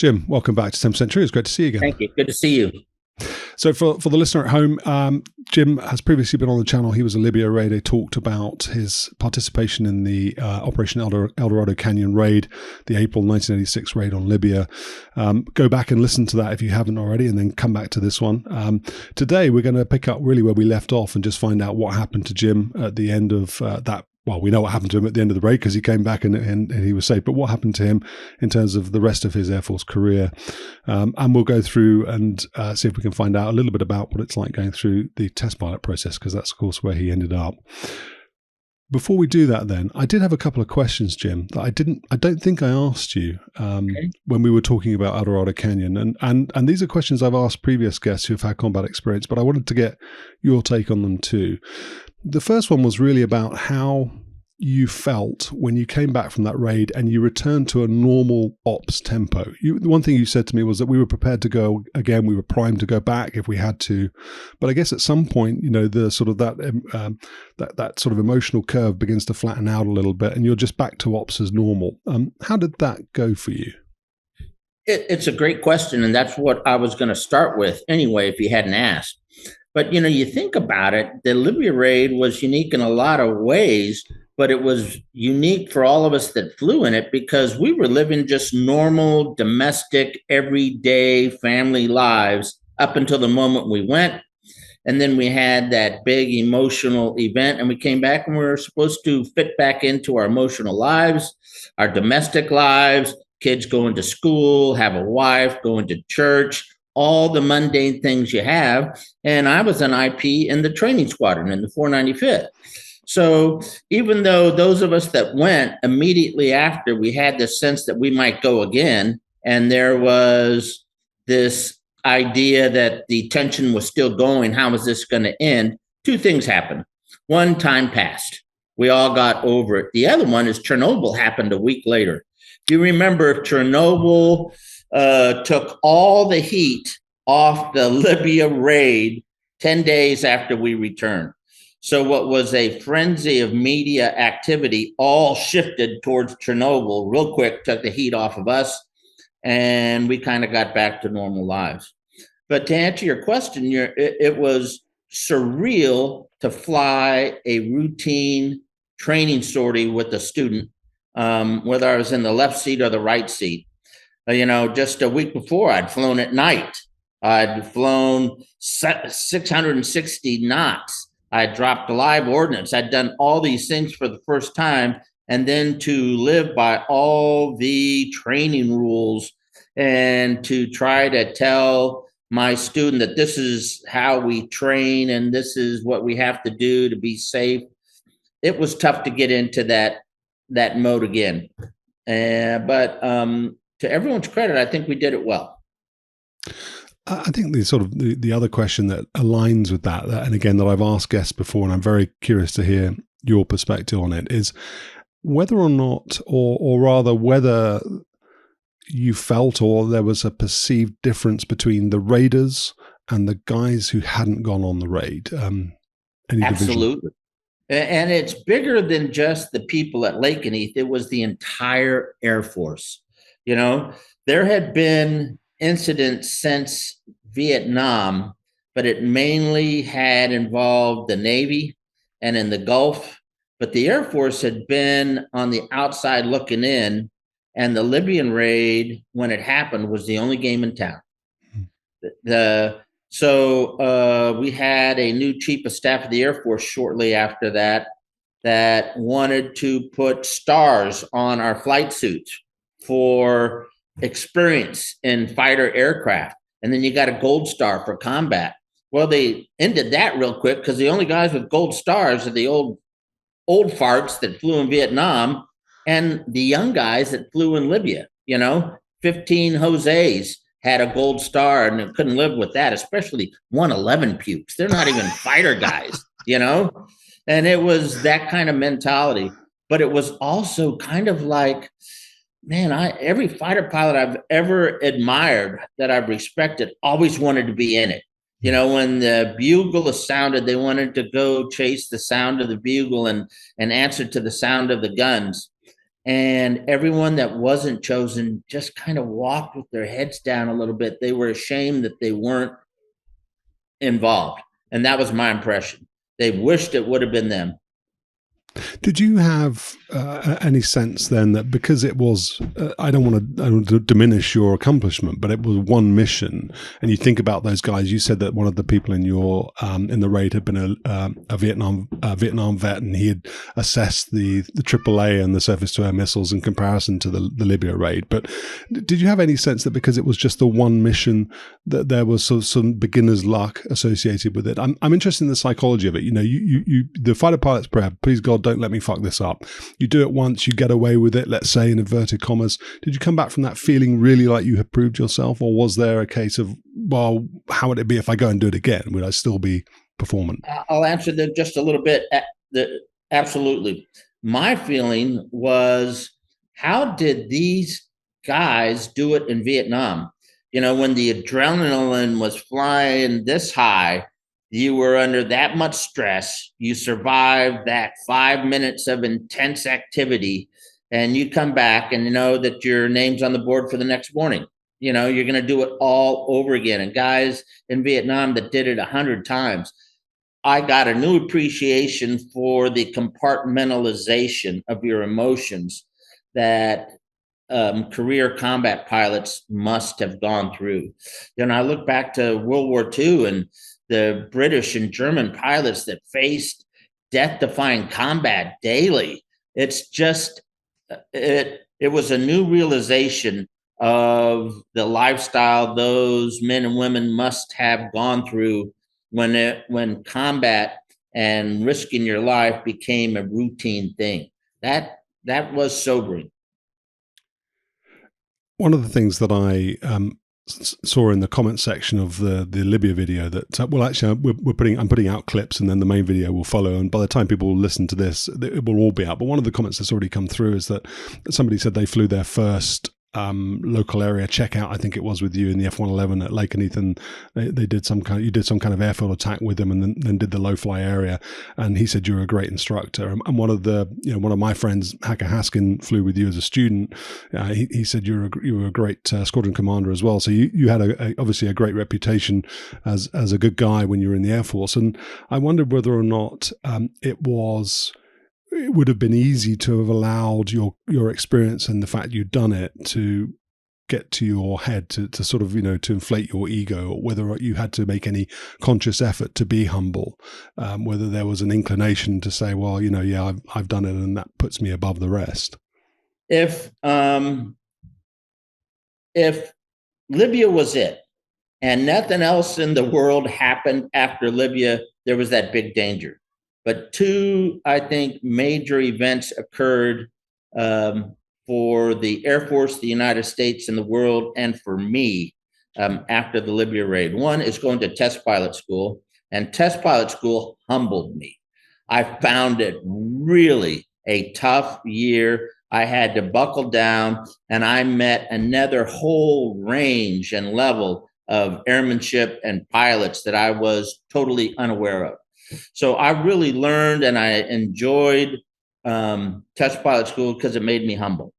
Jim, welcome back to 10th Century. It's great to see you again. Thank you. Good to see you. So for the listener at home, Jim has previously been on the channel. He was a Libya raider, talked about his participation in the Operation El Dorado Canyon raid, the April 1986 raid on Libya. Go back and listen to that if you haven't already, and then come back to this one. Today, we're going to pick up really where we left off and just find out what happened to Jim at the end of that. Well, we know what happened to him at the end of the raid because he came back and he was safe. But what happened to him in terms of the rest of his Air Force career? And we'll go through and see if we can find out a little bit about what it's like going through the test pilot process, because that's, of course, where he ended up. Before we do that, then, I did have a couple of questions, Jim, that I don't think I asked you when we were talking about El Dorado Canyon. And these are questions I've asked previous guests who have had combat experience, but I wanted to get your take on them too. The first one was really about how you felt when you came back from that raid and you returned to a normal ops tempo. The one thing you said to me was that we were prepared to go again. We were primed to go back if we had to. But I guess at some point, the sort of that sort of emotional curve begins to flatten out a little bit, and you're just back to ops as normal. How did that go for you? It's a great question, and that's what I was going to start with anyway, if you hadn't asked. But, you think about it, the Libya raid was unique in a lot of ways, but it was unique for all of us that flew in it because we were living just normal, domestic, everyday family lives up until the moment we went. And then we had that big emotional event, and we came back and we were supposed to fit back into our emotional lives, our domestic lives, kids going to school, have a wife, going to church, all the mundane things you have. And I was an IP in the training squadron in the 495th. So even though those of us that went immediately after, we had this sense that we might go again, and there was this idea that the tension was still going, how was this going to end? Two things happened. One, time passed. We all got over it. The other one is Chernobyl happened a week later. Do you remember Chernobyl took all the heat off the Libya raid 10 days after we returned. So what was a frenzy of media activity all shifted towards Chernobyl real quick, took the heat off of us, and we kind of got back to normal lives. But to answer your question, it was surreal to fly a routine training sortie with a student, whether I was in the left seat or the right seat. Just a week before, I'd flown at night. I'd flown 660 knots. I dropped live ordnance. I'd done all these things for the first time. And then to live by all the training rules and to try to tell my student that this is how we train and this is what we have to do to be safe. It was tough to get into that mode again. But to everyone's credit, I think we did it well. I think the other question that aligns with that, and again, that I've asked guests before, and I'm very curious to hear your perspective on it, is whether or not, or rather whether you felt or there was a perceived difference between the raiders and the guys who hadn't gone on the raid. Absolutely. And it's bigger than just the people at Lakenheath. It was the entire Air Force. There had been incidents since Vietnam, but it mainly had involved the Navy and in the Gulf. But the Air Force had been on the outside looking in, and the Libyan raid, when it happened, was the only game in town. So we had a new chief of staff of the Air Force shortly after that wanted to put stars on our flight suits for experience in fighter aircraft. And then you got a gold star for combat. Well, they ended that real quick because the only guys with gold stars are the old farts that flew in Vietnam and the young guys that flew in Libya. 15 Jose's had a gold star and they couldn't live with that, especially 111 pukes. They're not even fighter guys, and it was that kind of mentality. But it was also kind of like, man, every fighter pilot I've ever admired, that I've respected, always wanted to be in it. When the bugle is sounded, they wanted to go chase the sound of the bugle and answer to the sound of the guns. And everyone that wasn't chosen just kind of walked with their heads down a little bit. They were ashamed that they weren't involved. And that was my impression. They wished it would have been them. Did you have any sense then that because it was, I don't want to diminish your accomplishment, but it was one mission, and you think about those guys. You said that one of the people in your in the raid had been a Vietnam vet, and he had assessed the AAA and the surface-to-air missiles in comparison to the Libya raid. But did you have any sense that because it was just the one mission, that there was sort of some beginner's luck associated with it? I'm interested in the psychology of it. You know, you the fighter pilot's prayer. Please God, don't let me fuck this up. You do it once, you get away with it, let's say in inverted commas. Did you come back from that feeling really like you had proved yourself, or was there a case of, well, how would it be if I go and do it again? Would I still be performant? I'll answer that just a little bit. Absolutely. My feeling was, how did these guys do it in Vietnam? You know, when the adrenaline was flying this high, you were under that much stress, you survived that 5 minutes of intense activity, and you come back and you know that your name's on the board for the next morning. You know, you're going to do it all over again. And guys in Vietnam that did it 100 times, I got a new appreciation for the compartmentalization of your emotions that career combat pilots must have gone through. You know, I look back to World War II and the British and German pilots that faced death-defying combat daily. It's just, it was a new realization of the lifestyle those men and women must have gone through when combat and risking your life became a routine thing. That was sobering. One of the things that I saw in the comment section of the Libya video that, well, actually, I'm putting out clips, and then the main video will follow. And by the time people listen to this, it will all be out. But one of the comments that's already come through is that somebody said they flew their first local area checkout, I think it was with you in the F-111 at Lakenheath, and they did you did some kind of airfield attack with them, and then did the low fly area. And he said you were a great instructor. And one of my friends, Hacker Haskin, flew with you as a student. He said you were a great squadron commander as well. So you had obviously a great reputation as a good guy when you were in the Air Force. And I wondered whether or not it would have been easy to have allowed your experience and the fact you'd done it to get to your head, to sort of, to inflate your ego, or whether you had to make any conscious effort to be humble, whether there was an inclination to say, well, yeah, I've done it and that puts me above the rest. If Libya was it and nothing else in the world happened after Libya, there was that big danger. But two, I think, major events occurred for the Air Force, the United States, and the world, and for me after the Libya raid. One is going to test pilot school, and test pilot school humbled me. I found it really a tough year. I had to buckle down, and I met another whole range and level of airmanship and pilots that I was totally unaware of. So I really learned and I enjoyed test pilot school because it made me humble.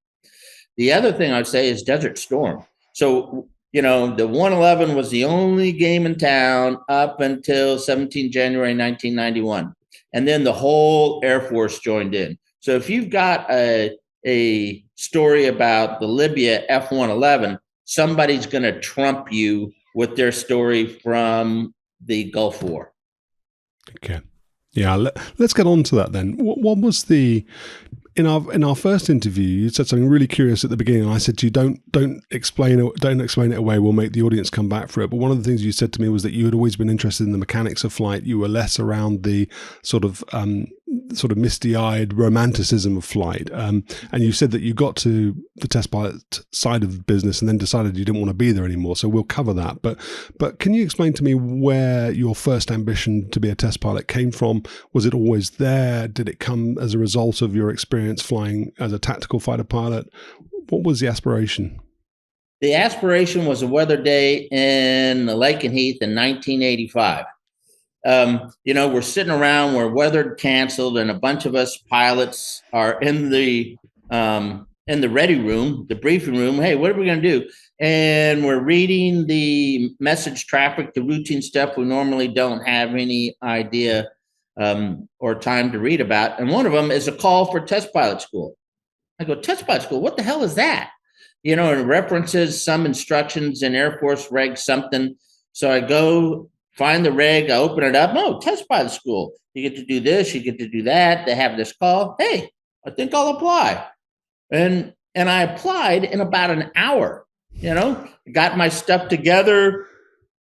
The other thing I'd say is Desert Storm. So, the 111 was the only game in town up until 17 January 1991. And then the whole Air Force joined in. So if you've got a story about the Libya F-111, somebody's going to trump you with their story from the Gulf War. Okay. Yeah, let's get on to that then. What was in our first interview, you said something really curious at the beginning. I said to you, don't explain it away. We'll make the audience come back for it. But one of the things you said to me was that you had always been interested in the mechanics of flight. You were less around the sort of misty-eyed romanticism of flight. And you said that you got to the test pilot side of the business and then decided you didn't want to be there anymore. So we'll cover that. But can you explain to me where your first ambition to be a test pilot came from? Was it always there? Did it come as a result of your experience flying as a tactical fighter pilot? What was the aspiration? The aspiration was a weather day in Lakenheath in 1985. We're sitting around, we're weather canceled, and a bunch of us pilots are in the in the ready room, the briefing room. Hey, what are we going to do? And we're reading the message traffic, the routine stuff we normally don't have any idea or time to read about. And one of them is a call for test pilot school. I go, test pilot school? What the hell is that? You know, it references some instructions in Air Force reg something. So I go find the reg, I open it up. No, test pilot school. You get to do this, you get to do that. They have this call. Hey, I think I'll apply. And I applied in about an hour, you know, got my stuff together.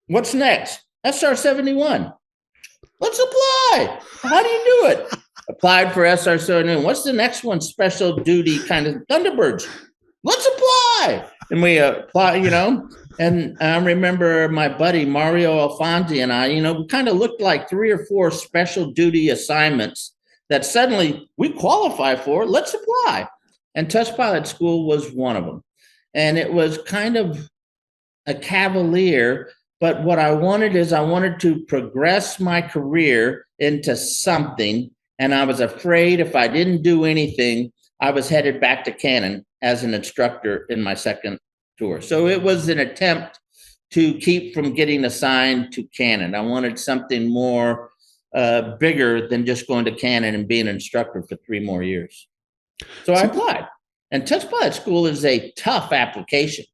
What's next? SR-71. Let's apply. How do you do it? Applied for SR-71. What's the next one? Special duty kind of Thunderbirds. Let's apply. And we apply, you know, and I remember my buddy Mario Alfonsi and I, you know, we kind of looked like 3 or 4 special duty assignments that suddenly we qualify for. Let's apply. And test pilot school was one of them. And it was kind of a cavalier, but what I wanted is I wanted to progress my career into something. And I was afraid if I didn't do anything, I was headed back to Cannon as an instructor in my second tour. So it was an attempt to keep from getting assigned to Cannon. I wanted something more bigger than just going to Cannon and being an instructor for 3 more years. So I applied. And test pilot school is a tough application.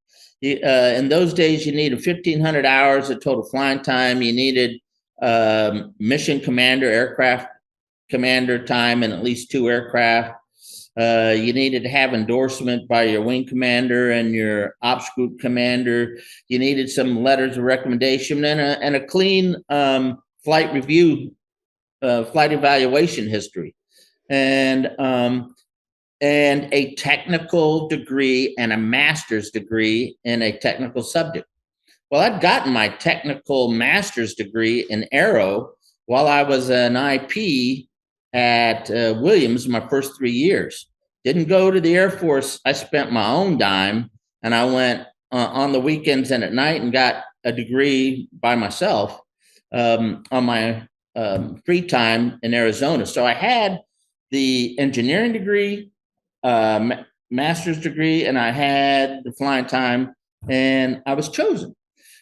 In those days, you needed 1,500 hours of total flying time. You needed mission commander, aircraft commander time, and at least 2 aircraft. You needed to have endorsement by your wing commander and your ops group commander. You needed some letters of recommendation and a clean flight review, flight evaluation history. And a technical degree and a master's degree in a technical subject. Well, I'd gotten my technical master's degree in aero while I was an IP at Williams my first 3 years. Didn't go to the Air Force. I spent my own dime, and I went on the weekends and at night and got a degree by myself on my free time in Arizona. So I had the engineering degree, master's degree, and I had the flying time, and I was chosen.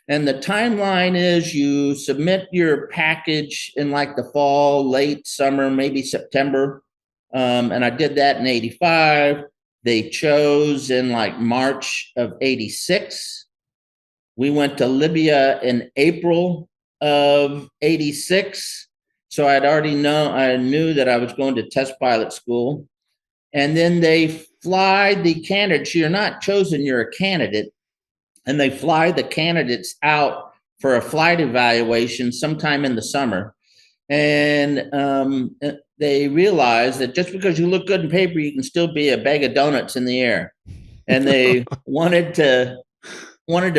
And the timeline is you submit your package in like the fall, late summer, maybe September. And I did that in 85. They chose in like March of 86. We went to Libya in April of 86. So I knew that I was going to test pilot school. And then they fly the candidates. You're not chosen, you're a candidate. And they fly the candidates out for a flight evaluation sometime in the summer. And they realize that just because you look good in paper, you can still be a bag of donuts in the air. And they wanted to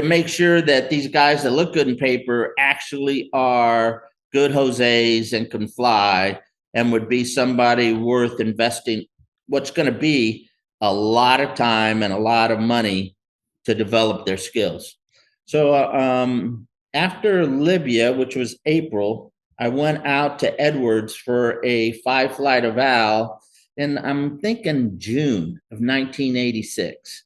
make sure that these guys that look good in paper actually are good Jose's and can fly and would be somebody worth investing what's going to be a lot of time and a lot of money to develop their skills. So after Libya, which was April, I went out to Edwards for a 5-flight eval, and I'm thinking June of 1986.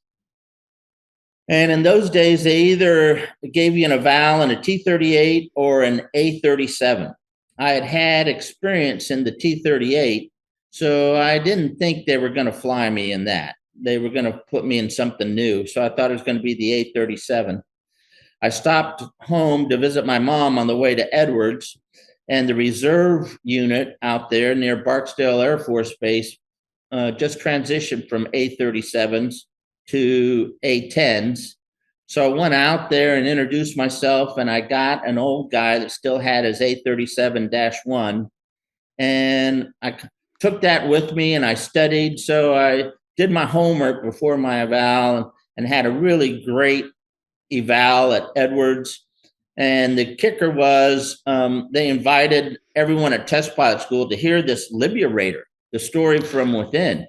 And in those days, they either gave you an eval in a T-38 or an A-37. I had experience in the T-38, so I didn't think they were going to fly me in that. They were going to put me in something new. So I thought it was going to be the A-37. I stopped home to visit my mom on the way to Edwards, and the reserve unit out there near Barksdale Air Force Base just transitioned from A-37s to A-10s. So I went out there and introduced myself, and I got an old guy that still had his A-37-1, and I took that with me and I studied. So I did my homework before my eval and had a really great eval at Edwards. And the kicker was they invited everyone at test pilot school to hear this Libya raider, the story from within.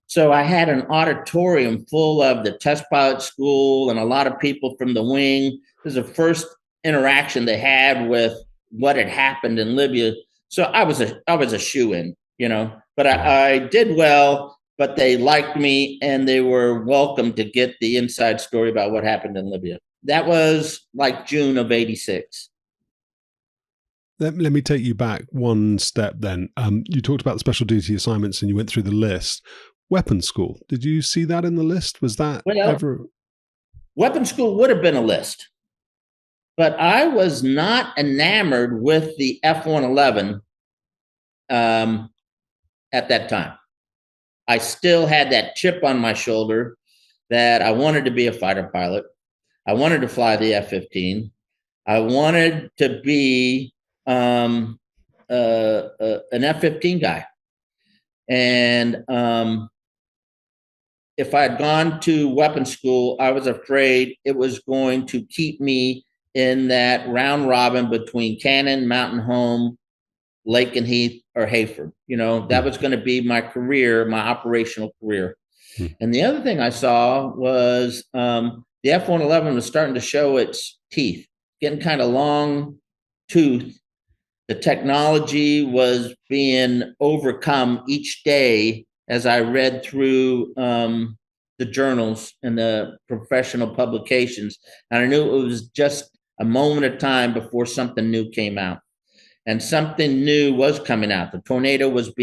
So I had an auditorium full of the test pilot school and a lot of people from the wing. This was the first interaction they had with what had happened in Libya. So I was a shoo-in, you know, but I did well. but they liked me and they were welcome to get the inside story about what happened in Libya. That was like June of '86. Let me take you back one step then. You talked about the special duty assignments and you went through the list. Weapons school, did you see that in the list? Was that ever? Weapons school would have been a list, but I was not enamored with the F-111 at that time. I still had that chip on my shoulder that I wanted to be a fighter pilot. I wanted to fly the F-15. I wanted to be an F-15 guy. And if I had gone to weapons school, I was afraid it was going to keep me in that round robin between Cannon, Mountain Home, Lakenheath, or Hayford. That was going to be my career, my operational career. And the other thing I saw was the F-111 was starting to show its teeth, getting kind of long tooth. The technology was being overcome each day as I read through the journals and the professional publications. And I knew it was just a moment of time before something new came out. And something new was coming out. The Tornado was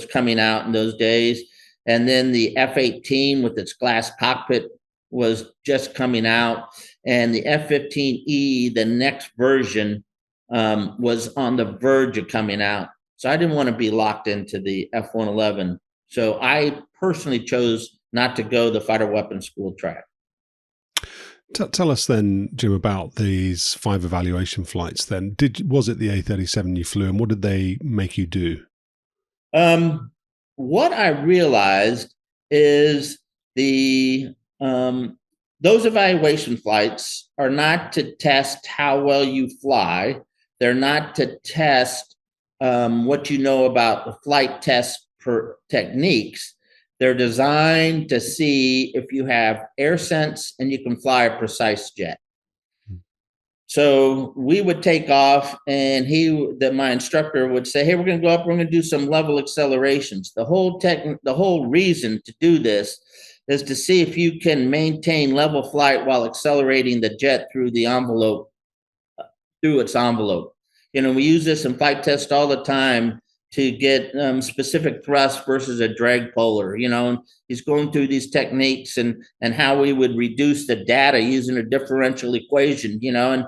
coming out in those days. And then the F-18 with its glass cockpit was just coming out. And the F-15E, the next version, was on the verge of coming out. So I didn't want to be locked into the F-111. So I personally chose not to go the fighter weapons school track. Tell us then, Jim, about these 5 evaluation flights then. Was it the A-37 you flew, and what did they make you do? What I realized is those evaluation flights are not to test how well you fly. They're not to test what you know about the flight test techniques. They're designed to see if you have air sense and you can fly a precise jet. So we would take off, and my instructor would say, "Hey, we're going to go up. We're going to do some level accelerations." The whole reason to do this is to see if you can maintain level flight while accelerating the jet through its envelope. We use this in flight tests all the time to get specific thrust versus a drag polar. And he's going through these techniques and how we would reduce the data using a differential equation, and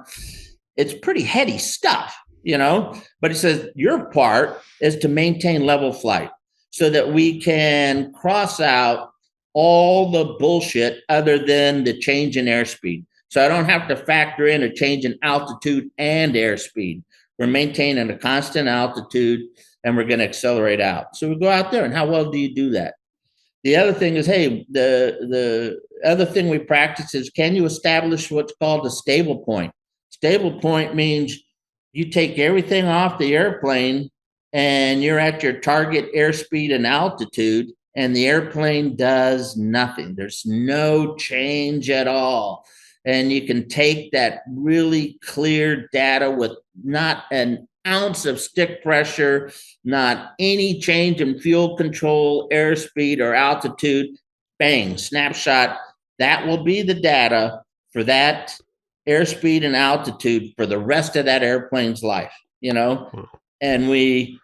it's pretty heady stuff, but he says your part is to maintain level flight so that we can cross out all the bullshit other than the change in airspeed. So I don't have to factor in a change in altitude and airspeed. We're maintaining a constant altitude, and we're going to accelerate out. So we go out there, and how well do you do that? The other thing is, hey, the other thing we practice is, can you establish what's called a stable point? Stable point means you take everything off the airplane and you're at your target airspeed and altitude, and the airplane does nothing. There's no change at all. And you can take that really clear data with not an ounce of stick pressure, not any change in fuel control, airspeed, or altitude. Bang, snapshot. That will be the data for that airspeed and altitude for the rest of that airplane's life, and we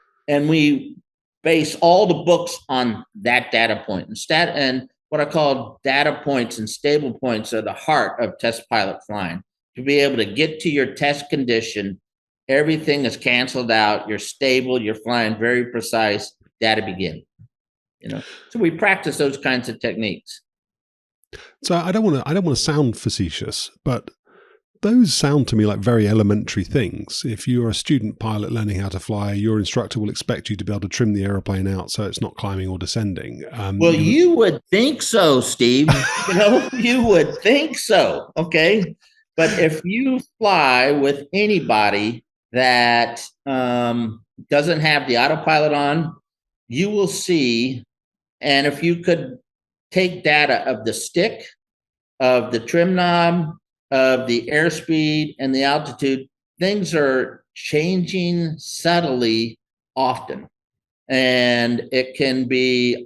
base all the books on that data point. And what I call data points and stable points are the heart of test pilot flying. To be able to get to your test condition, everything is canceled out. You're stable. You're flying very precise. Data begin. So we practice those kinds of techniques. So I don't want to sound facetious, but those sound to me like very elementary things. If you're a student pilot learning how to fly, your instructor will expect you to be able to trim the airplane out so it's not climbing or descending. You would think so, Steve. You would think so. Okay. But if you fly with anybody that doesn't have the autopilot on, you will see. And if you could take data of the stick, of the trim knob, of the airspeed and the altitude, things are changing subtly often. and it can be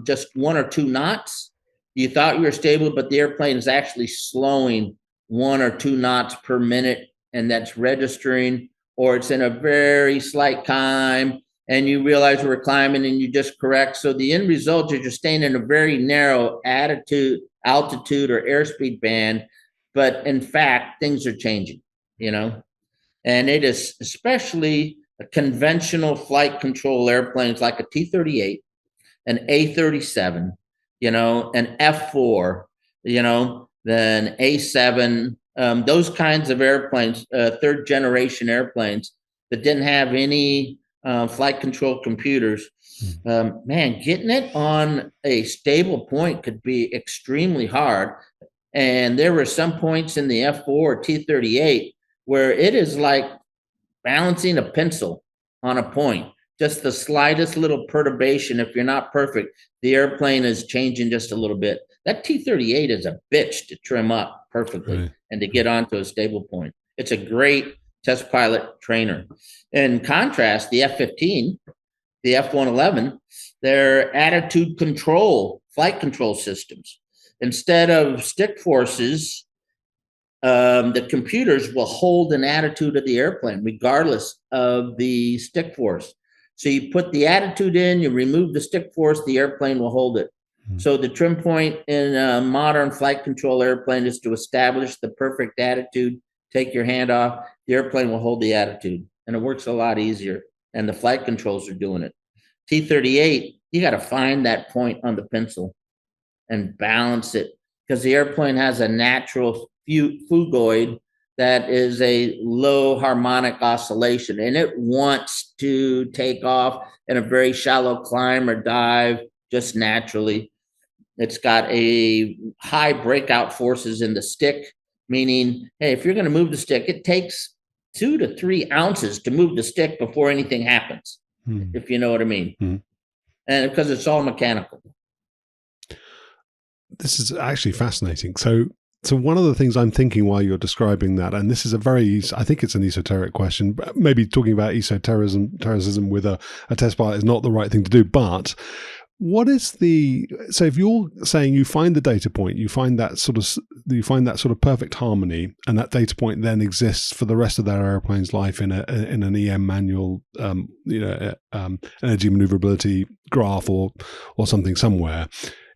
just 1 or 2 knots. You thought you were stable, but the airplane is actually slowing 1 or 2 knots per minute, and that's registering, or it's in a very slight climb, and you realize we're climbing and you just correct. So the end result is you're staying in a very narrow altitude or airspeed band, but in fact, things are changing, and it is especially conventional flight control airplanes like a T-38, an A-37, an F-4, then A-7, those kinds of airplanes, third generation airplanes that didn't have any flight control computers. Man, getting it on a stable point could be extremely hard. And there were some points in the F-4 or T-38 where it is like balancing a pencil on a point. Just the slightest little perturbation, if you're not perfect, the airplane is changing just a little bit. That T-38 is a bitch to trim up perfectly and to get onto a stable point. It's a great test pilot trainer. In contrast, the F-15, the F-111, they're attitude control, flight control systems. Instead of stick forces, the computers will hold an attitude of the airplane regardless of the stick force. So you put the attitude in, you remove the stick force, the airplane will hold it. So the trim point in a modern flight control airplane is to establish the perfect attitude, take your hand off, the airplane will hold the attitude, and it works a lot easier. And the flight controls are doing it. T-38, you got to find that point on the pencil and balance it, because the airplane has a natural phugoid that is a low harmonic oscillation, and it wants to take off in a very shallow climb or dive just naturally. It's got a high breakout forces in the stick, meaning, hey, if you're going to move the stick, it takes 2 to 3 ounces to move the stick before anything happens, if you know what I mean. And because it's all mechanical. This is actually fascinating. So one of the things I'm thinking while you're describing that, and this is I think it's an esoteric question, but maybe talking about esotericism with a test pilot is not the right thing to do, but so if you're saying you find the data point, you find that sort of perfect harmony, and that data point then exists for the rest of that airplane's life in an EM manual, energy maneuverability graph or something somewhere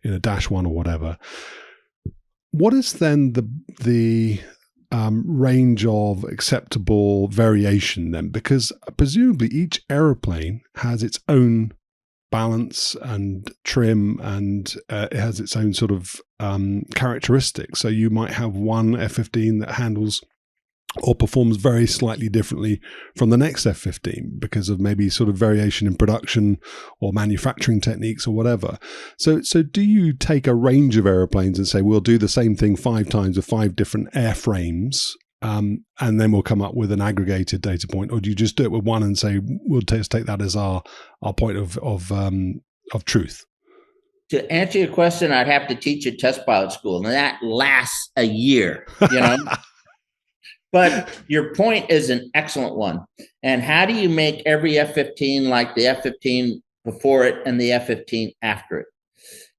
in a -1 or whatever. What is then the range of acceptable variation then? Because presumably each aeroplane has its own balance and trim, and it has its own sort of characteristics. So you might have one F-15 that handles or performs very slightly differently from the next F-15 because of maybe sort of variation in production or manufacturing techniques or whatever. So do you take a range of airplanes and say, we'll do the same thing 5 times with 5 different airframes, and then we'll come up with an aggregated data point? Or do you just do it with one and say, we'll just take that as our point of truth? To answer your question, I'd have to teach at test pilot school, and that lasts a year, But your point is an excellent one. And how do you make every F-15 like the F-15 before it and the F-15 after it?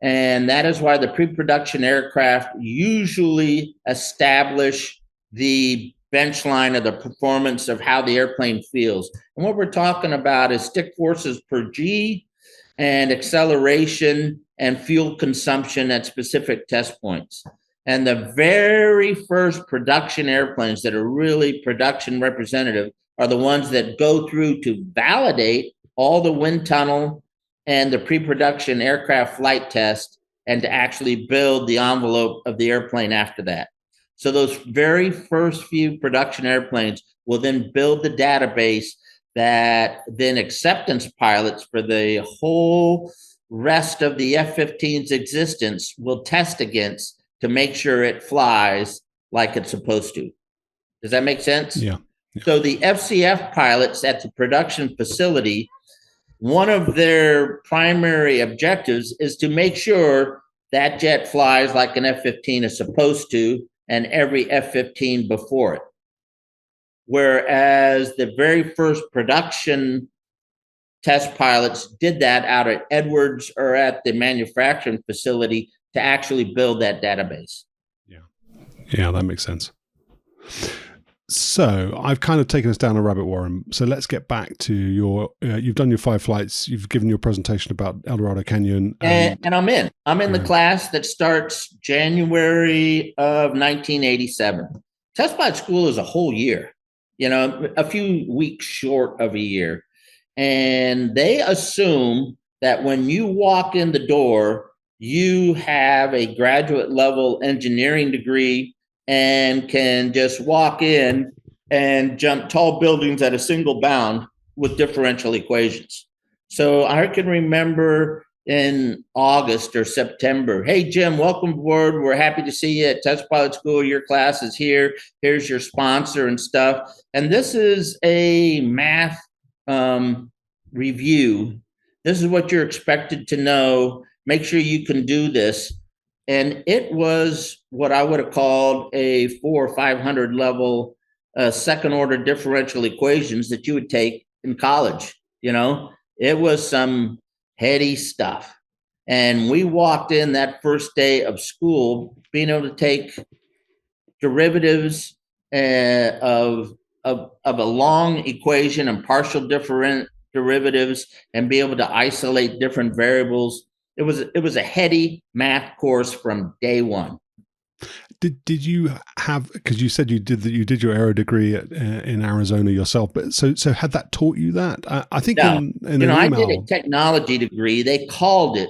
And that is why the pre-production aircraft usually establish the bench line of the performance of how the airplane feels. And what we're talking about is stick forces per G and acceleration and fuel consumption at specific test points. And the very first production airplanes that are really production representative are the ones that go through to validate all the wind tunnel and the pre-production aircraft flight test, and to actually build the envelope of the airplane after that. So those very first few production airplanes will then build the database that then acceptance pilots for the whole rest of the F-15's existence will test against to make sure it flies like it's supposed to. Does that make sense? Yeah. So the FCF pilots at the production facility, one of their primary objectives is to make sure that jet flies like an F-15 is supposed to, and every F-15 before it. Whereas the very first production test pilots did that out at Edwards or at the manufacturing facility to actually build that database. Yeah, that makes sense. So I've kind of taken us down a rabbit warren. So let's get back to your, you've done your 5 flights. You've given your presentation about El Dorado Canyon. And I'm in the class that starts January of 1987. Test pilot school is a whole year, a few weeks short of a year. And they assume that when you walk in the door, you have a graduate level engineering degree and can just walk in and jump tall buildings at a single bound with differential equations. So I can remember in August or September, hey, Jim, welcome aboard. We're happy to see you at Test Pilot School. Your class is here. Here's your sponsor and stuff. And this is a math review. This is what you're expected to know. Make sure you can do this. And it was what I would have called a 400 or 500 level second order differential equations that you would take in college. It was some heady stuff. And we walked in that first day of school being able to take derivatives of a long equation and partial different derivatives and be able to isolate different variables. It was a heady math course from day one. Did you have, because you said you did your aero degree in Arizona yourself, but so had that taught you that? I think no. in an email, I did a technology degree. They called it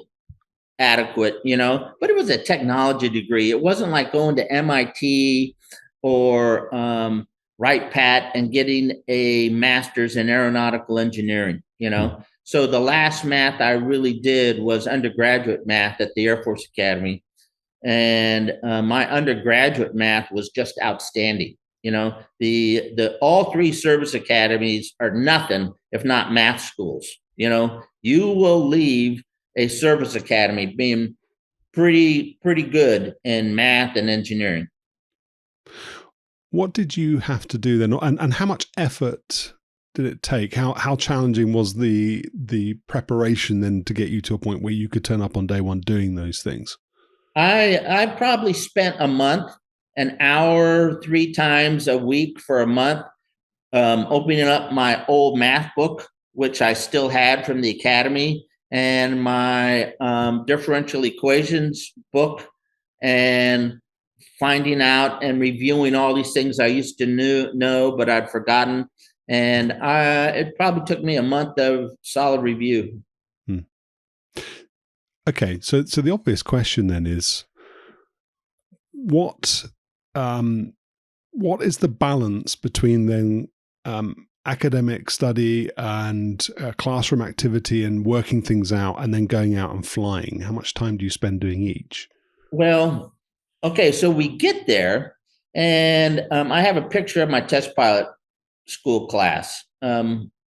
adequate, but it was a technology degree. It wasn't like going to MIT or Wright Pat and getting a master's in aeronautical engineering, So the last math I really did was undergraduate math at the Air Force Academy. And my undergraduate math was just outstanding. The all 3 service academies are nothing if not math schools. You will leave a service academy being pretty good in math and engineering. What did you have to do then, and how much effort did it take? How challenging was the preparation then to get you to a point where you could turn up on day one doing those things? I probably spent a month, an hour 3 times a week for a month, opening up my old math book, which I still had from the academy, and my differential equations book, and finding out and reviewing all these things I used to know, but I'd forgotten. And it probably took me a month of solid review. Okay, so the obvious question then is, what is the balance between then academic study and classroom activity and working things out, and then going out and flying? How much time do you spend doing each? Well, okay, so we get there, and I have a picture of my test pilot school class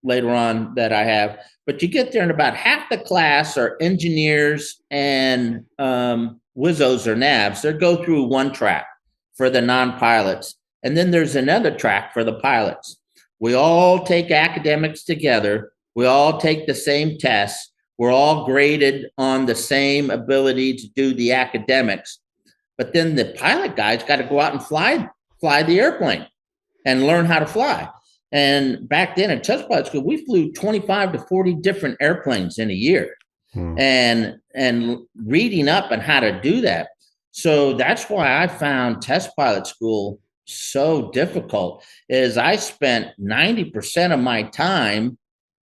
later on that I have. But you get there, and about half the class are engineers and WIZOs or NAVs. They go through one track for the non-pilots, and then there's another track for the pilots. We all take academics together. We all take the same tests. We're all graded on the same ability to do the academics. But then the pilot guys got to go out and fly the airplane and learn how to fly. And back then at test pilot school, we flew 25 to 40 different airplanes in a year, and reading up on how to do that. So that's why I found test pilot school so difficult. Is I spent 90% of my time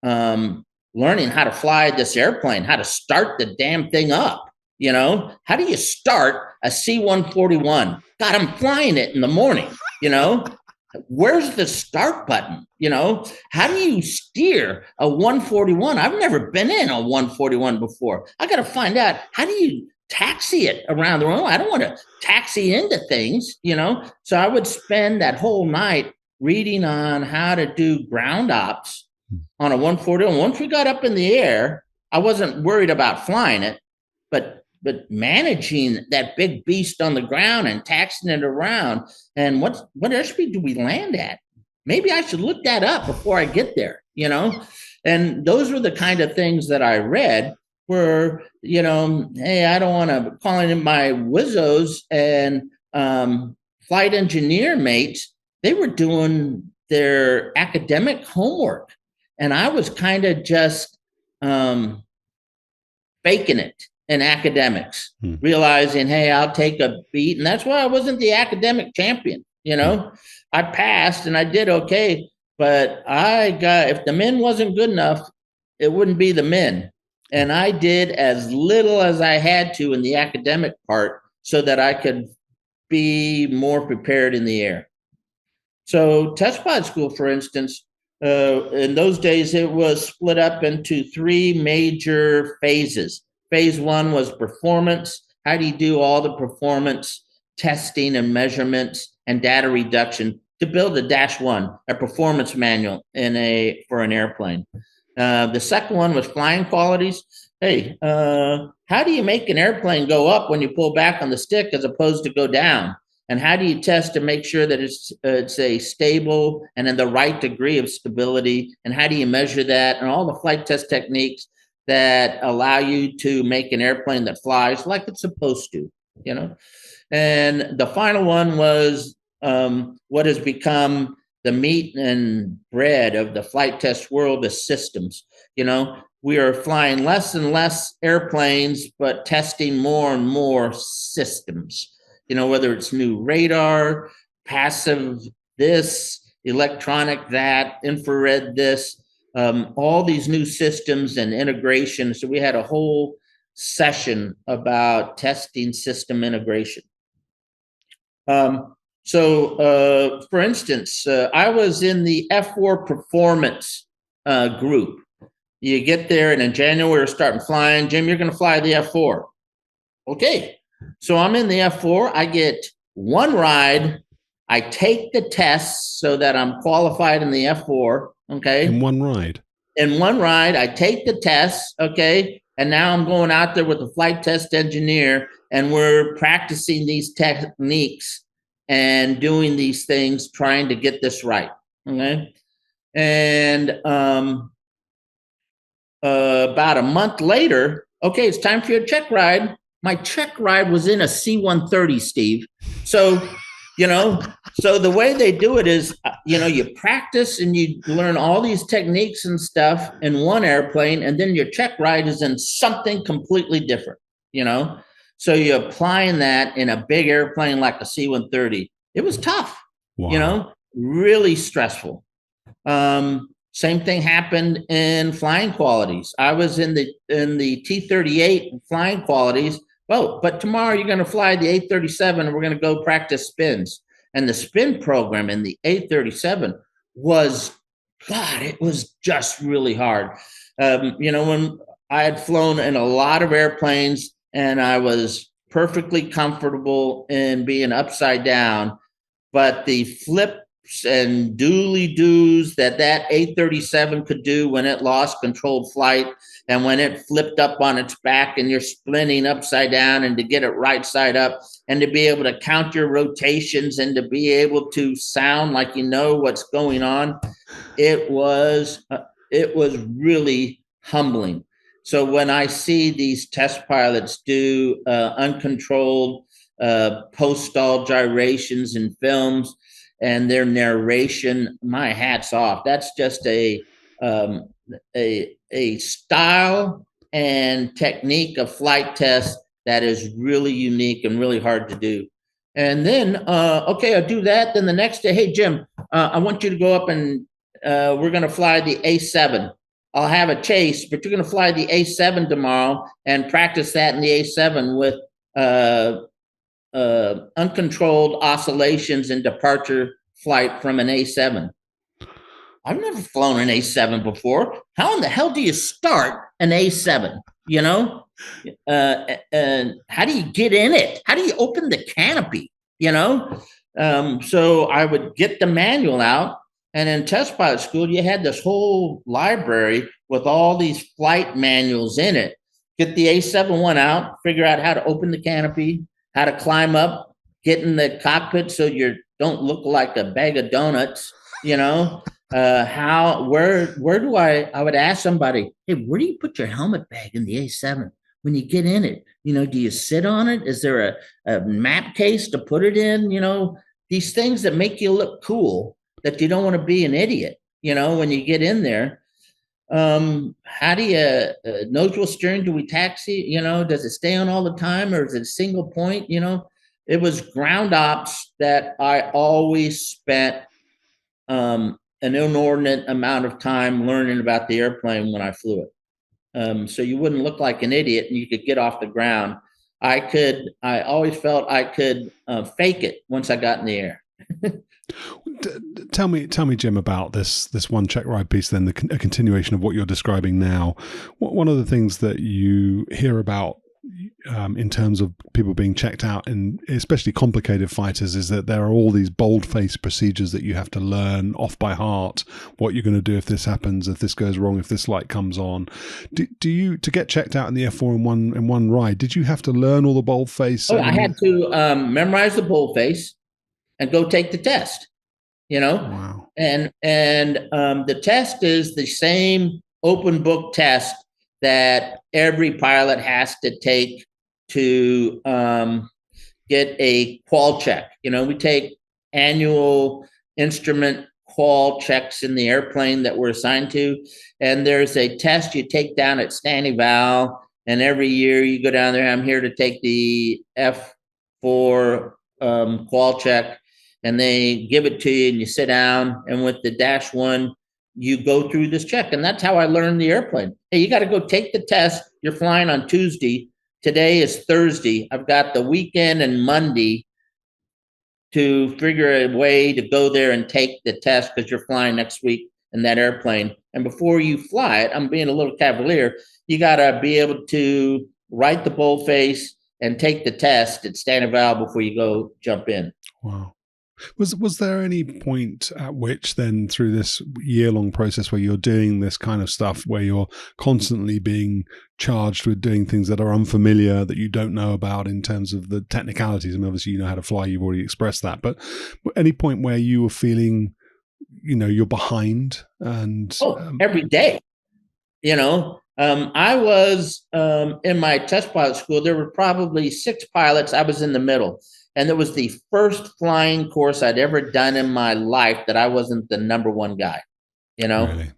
learning how to fly this airplane, how to start the damn thing up. How do you start a C-141? God, I'm flying it in the morning, Where's the start button? How do you steer a 141? I've never been in a 141 before. I got to find out, how do you taxi it around the room? I don't want to taxi into things, So I would spend that whole night reading on how to do ground ops on a 141. Once we got up in the air, I wasn't worried about flying it, but managing that big beast on the ground and taxiing it around. And what airspeed do we land at? maybe I should look that up before I get there, And those were the kind of things that I read where, hey, I don't want to call in my wizzos and flight engineer mates. They were doing their academic homework. And I was kind of just faking it in academics, realizing, hey, I'll take a beat. And that's why I wasn't the academic champion. I passed and I did okay, but if the men wasn't good enough, it wouldn't be the men. And I did as little as I had to in the academic part so that I could be more prepared in the air. So test pilot school, for instance, in those days, it was split up into 3 major phases. Phase 1 was performance. How do you do all the performance testing and measurements and data reduction to build a -1, a performance manual for an airplane? The second one was flying qualities. Hey, how do you make an airplane go up when you pull back on the stick as opposed to go down? And how do you test to make sure that it's a stable and in the right degree of stability? And how do you measure that? And all the flight test techniques that allow you to make an airplane that flies like it's supposed to, And the final one was what has become the meat and bread of the flight test world, is systems. We are flying less and less airplanes, but testing more and more systems. Whether it's new radar, passive this, electronic that, infrared this, all these new systems and integration. So we had a whole session about testing system integration. For instance, I was in the F4 performance group. You get there, and in January, we're starting flying. Jim, you're going to fly the F4. Okay. So I'm in the F4. I get 1 ride. I take the test so that I'm qualified in the F4. Okay. In 1 ride. In 1 ride, I take the test. Okay. And now I'm going out there with the flight test engineer, and we're practicing these techniques and doing these things, trying to get this right. Okay. And about a month later, okay, it's time for your check ride. My check ride was in a C-130, Steve. So, so the way they do it is, you practice and you learn all these techniques and stuff in one airplane, and then your check ride is in something completely different, So you're applying that in a big airplane like a C-130. It was tough, really stressful. Same thing happened in flying qualities. I was in the T-38 flying qualities. Well, but tomorrow you're going to fly the A-37 and we're going to go practice spins. And the spin program in the A-37 was, it was just really hard. When I had flown in a lot of airplanes and I was perfectly comfortable in being upside down, but the flips and dooley-doos that A-37 could do when it lost controlled flight and when it flipped up on its back and you're spinning upside down, and to get it right side up and to be able to count your rotations and to be able to sound like you know what's going on, it was really humbling. So when I see these test pilots do uncontrolled post-stall gyrations in films and their narration, my hat's off. That's just a style and technique of flight test that is really unique and really hard to do. And then, okay, I'll do that. Then the next day, hey, Jim, I want you to go up and we're going to fly the A7. I'll have a chase, but you're going to fly the A7 tomorrow and practice that in the A7 with uncontrolled oscillations and departure flight from an A7. I've never flown an A7 before. How in the hell do you start an A7? And how do you get in it? How do you open the canopy? So I would get the manual out, and in test pilot school, you had this whole library with all these flight manuals in it. Get the A7 one out, figure out how to open the canopy, how to climb up, get in the cockpit so you don't look like a bag of donuts, You know, where do I would ask somebody, hey, where do you put your helmet bag in the A7 when you get in it? You know, do you sit on it? Is there a map case to put it in? You know, these things that make you look cool, that you don't want to be an idiot, you know, when you get in there. How do you nose wheel steering? Do we taxi? You know, does it stay on all the time, or is it a single point? You know, it was ground ops that I always spent an inordinate amount of time learning about the airplane when I flew it. So you wouldn't look like an idiot and you could get off the ground. I always felt I could fake it once I got in the air. Tell me, Jim, about this one check ride piece. Then a continuation of what you're describing now. One of the things that you hear about in terms of people being checked out, and especially complicated fighters, is that there are all these bold-faced procedures that you have to learn off by heart. What you're going to do if this happens, if this goes wrong, if this light comes on. Do you, to get checked out in the F4 in one ride, did you have to learn all the bold-face? Oh, I had to memorize the bold-face and go take the test. You know, wow. And the test is the same open book test that every pilot has to take to get a qual check. You know, we take annual instrument qual checks in the airplane that we're assigned to, and there's a test you take down at Stanley Val, and every year you go down there. I'm here to take the F4 qual check, and they give it to you, and you sit down, and with the -1, you go through this check. And that's how I learned the airplane. Hey, you got to go take the test. You're flying on Tuesday. Today is Thursday. I've got the weekend and Monday to figure a way to go there and take the test, because you're flying next week in that airplane. And before you fly it, I'm being a little cavalier, you got to be able to write the boldface and take the test at Stanley Val before you go jump in. Wow. Was there any point at which then, through this year-long process where you're doing this kind of stuff, where you're constantly being charged with doing things that are unfamiliar, that you don't know about in terms of the technicalities? I mean, obviously you know how to fly, you've already expressed that, but any point where you were feeling, you know, you're behind? And every day, you know, I was in my test pilot school. There were probably 6 pilots. I was in the middle. And it was the first flying course I'd ever done in my life that I wasn't the number one guy, you know? Really?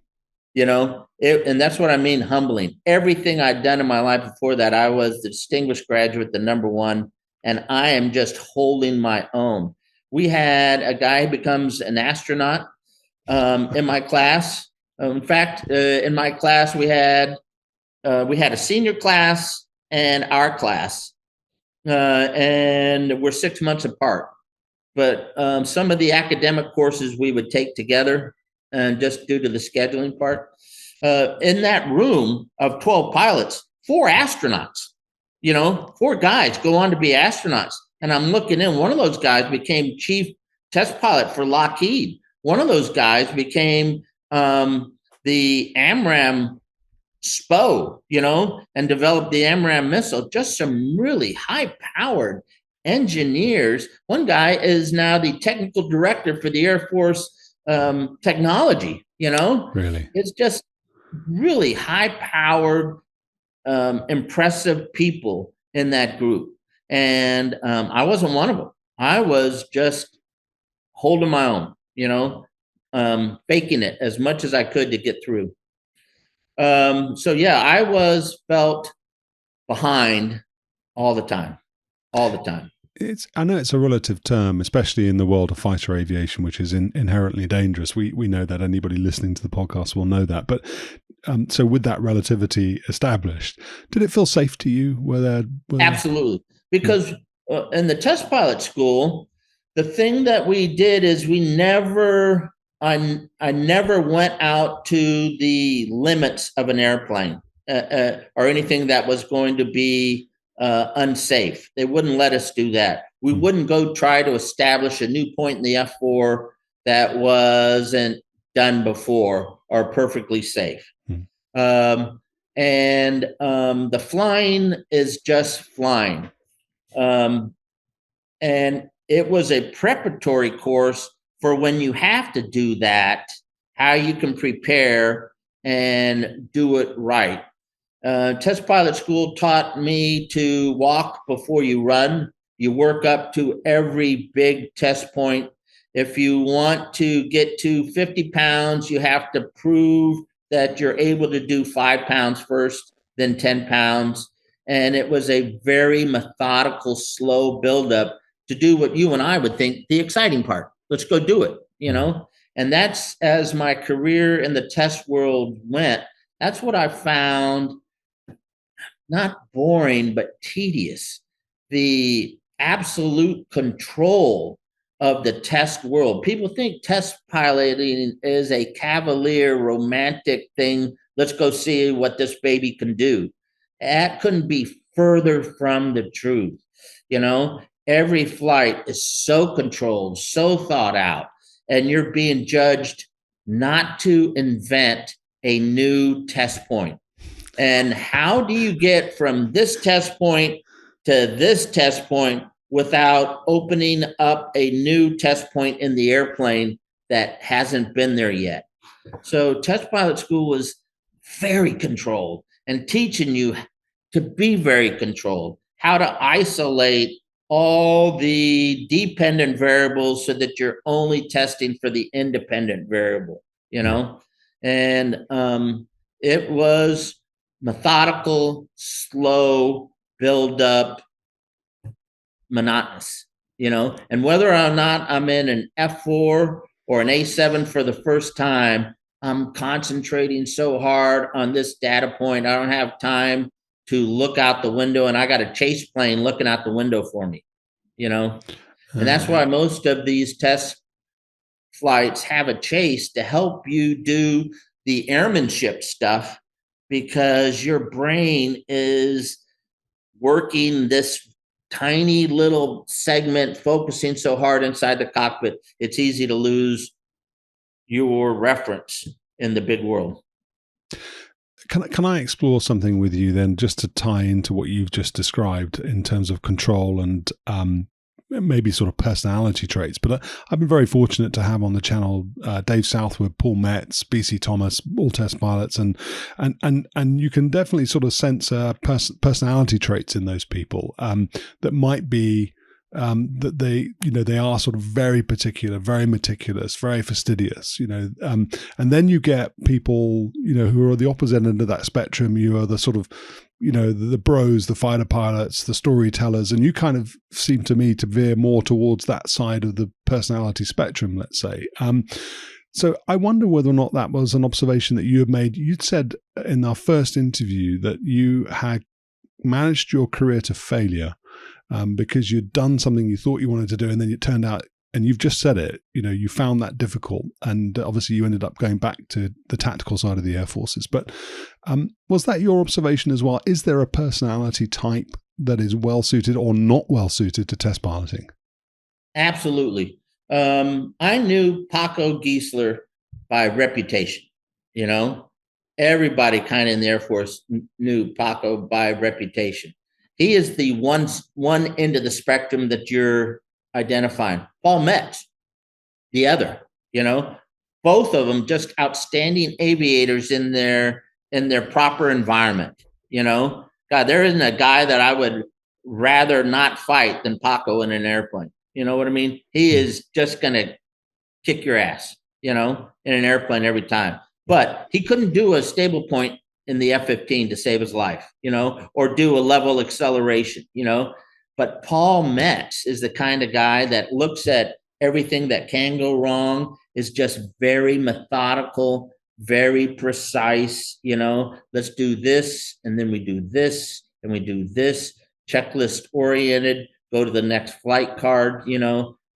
You know, and that's what I mean, humbling. Everything I'd done in my life before that, I was the distinguished graduate, the number one, and I am just holding my own. We had a guy who becomes an astronaut in my class. In fact, in my class, we had a senior class and our class. And we're 6 months apart. But some of the academic courses we would take together, and just due to the scheduling part, in that room of 12 pilots, 4 astronauts, you know, 4 guys go on to be astronauts. And I'm looking in, one of those guys became chief test pilot for Lockheed. One of those guys became the AMRAAM SPO, you know, and developed the AMRAAM missile. Just some really high-powered engineers. One guy is now the technical director for the Air Force technology, you know. Really? It's just really high-powered, impressive people in that group. And I wasn't one of them. I was just holding my own, you know, faking it as much as I could to get through. So yeah, I felt behind all the time. I know it's a relative term, especially in the world of fighter aviation, which is inherently dangerous. We know that. Anybody listening to the podcast will know that. But so with that relativity established, did it feel safe to you? Absolutely. Because in the test pilot school, the thing that we did is I never went out to the limits of an airplane or anything that was going to be unsafe. They wouldn't let us do that. We wouldn't go try to establish a new point in the F4 that wasn't done before or perfectly safe. The flying is just flying. And it was a preparatory course for when you have to do that, how you can prepare and do it right. Test pilot school taught me to walk before you run. You work up to every big test point. If you want to get to 50 pounds, you have to prove that you're able to do 5 pounds first, then 10 pounds. And it was a very methodical, slow buildup to do what you and I would think the exciting part. Let's go do it, And that's, as my career in the test world went, that's what I found not boring, but tedious. The absolute control of the test world. People think test piloting is a cavalier, romantic thing. Let's go see what this baby can do. That couldn't be further from the truth. Every flight is so controlled, so thought out, and you're being judged not to invent a new test point. And how do you get from this test point to this test point without opening up a new test point in the airplane that hasn't been there yet? So test pilot school was very controlled and teaching you to be very controlled, how to isolate all the dependent variables so that you're only testing for the independent variable, and it was methodical, slow, build up, monotonous, and whether or not I'm in an F4 or an A7 for the first time, I'm concentrating so hard on this data point. I don't have time to look out the window, and I got a chase plane looking out the window for me, and that's why most of these test flights have a chase to help you do the airmanship stuff, because your brain is working this tiny little segment, focusing so hard inside the cockpit, it's easy to lose your reference in the big world. Can I explore something with you then, just to tie into what you've just described in terms of control and maybe sort of personality traits? But I've been very fortunate to have on the channel Dave Southwood, Paul Metz, BC Thomas, all test pilots, and you can definitely sort of sense personality traits in those people that might be that they are sort of very particular, very meticulous, very fastidious, and then you get people, who are the opposite end of that spectrum. You are the sort of, the bros, the fighter pilots, the storytellers, and you kind of seem to me to veer more towards that side of the personality spectrum, let's say. So I wonder whether or not that was an observation that you had made. You'd said in our first interview that you had managed your career to failure because you'd done something you thought you wanted to do, and then it turned out, and you've just said it, you found that difficult, and obviously you ended up going back to the tactical side of the Air Forces. But was that your observation as well? Is there a personality type that is well suited or not well suited to test piloting? Absolutely. I knew Paco Giesler by reputation. Everybody kind of in the Air Force knew Paco by reputation. He is the one end of the spectrum that you're identifying. Paul Metz, the other, both of them just outstanding aviators in their proper environment. God, there isn't a guy that I would rather not fight than Paco in an airplane. You know what I mean? He is just going to kick your ass, in an airplane every time. But he couldn't do a stable point in the F-15 to save his life, or do a level acceleration, But Paul Metz is the kind of guy that looks at everything that can go wrong, is just very methodical, very precise, let's do this, and then we do this, and we do this, checklist oriented, go to the next flight card,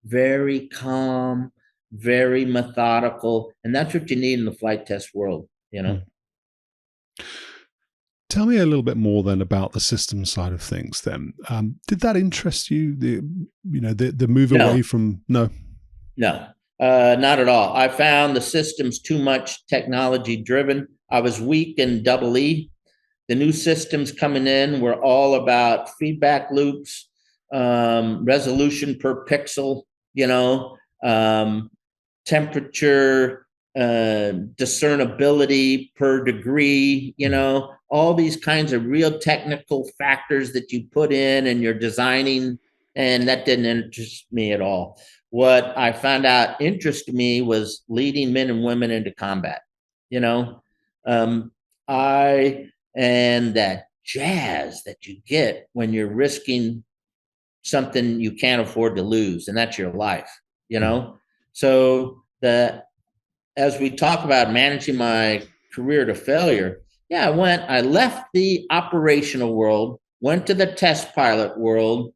very calm, very methodical. And that's what you need in the flight test world, Tell me a little bit more then about the systems side of things. Then, did that interest you? The move away from no, not at all. I found the systems too much technology driven. I was weak in EE. The new systems coming in were all about feedback loops, resolution per pixel. temperature, discernibility per degree, all these kinds of real technical factors that you put in and you're designing. And that didn't interest me at all. What I found out interested me was leading men and women into combat. I and that jazz that you get when you're risking something you can't afford to lose, and that's your life. So as we talk about managing my career to failure, I left the operational world, went to the test pilot world,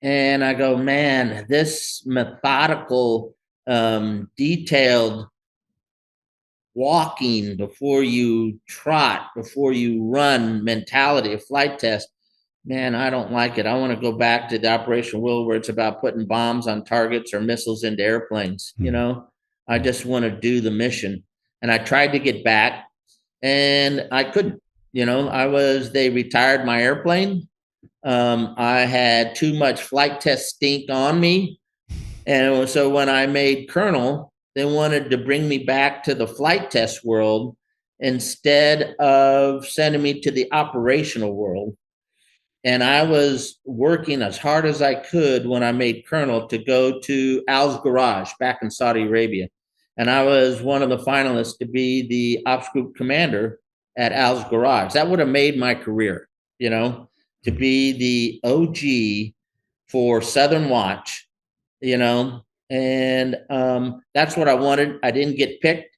and I go, man, this methodical, detailed walking before you trot, before you run mentality of flight test, man, I don't like it. I want to go back to the operational world where it's about putting bombs on targets or missiles into airplanes. I just want to do the mission. And I tried to get back and I couldn't. They retired my airplane. I had too much flight test stink on me. And so when I made colonel, they wanted to bring me back to the flight test world instead of sending me to the operational world. And I was working as hard as I could when I made colonel to go to Al's Garage back in Saudi Arabia. And I was one of the finalists to be the ops group commander at Al's Garage. That would have made my career, to be the OG for Southern Watch, and that's what I wanted. I didn't get picked.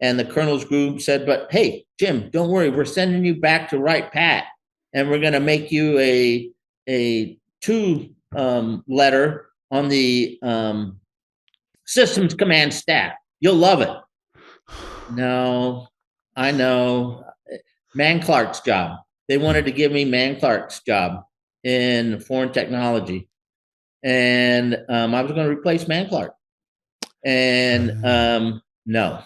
And the colonel's group said, but hey, Jim, don't worry. We're sending you back to Wright Pat. And we're going to make you a two letter on the systems command staff. You'll love it. No, I know. Man Clark's job. They wanted to give me Man Clark's job in foreign technology. And I was going to replace Man Clark. And no,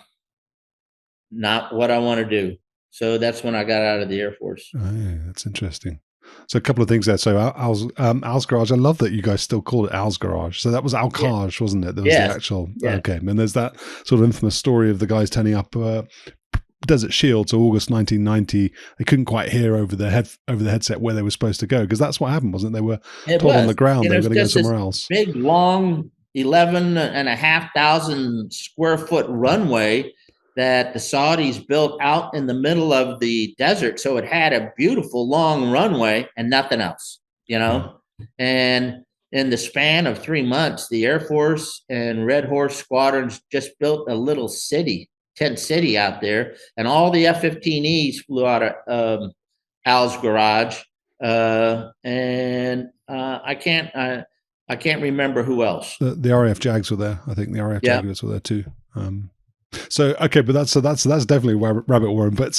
not what I want to do. So that's when I got out of the Air Force. Oh, yeah, that's interesting. So a couple of things there. So Al's Garage, I love that you guys still call it Al's Garage. So that was Al-Kaj, wasn't it? That was the actual, okay. And there's that sort of infamous story of the guys turning up Desert Shield, so August 1990. They couldn't quite hear over the headset where they were supposed to go, because that's what happened, wasn't it? They were told on the ground they were going to go somewhere else. Big, long, 11,500 square foot runway that the Saudis built out in the middle of the desert. So it had a beautiful long runway and nothing else, And in the span of 3 months, the Air Force and Red Horse squadrons just built a little tent city out there. And all the F-15Es flew out of Al's Garage. I can't remember who else. The RAF Jags were there. I think the RAF Jaguars were there too. So okay, but that's definitely rabbit warren. But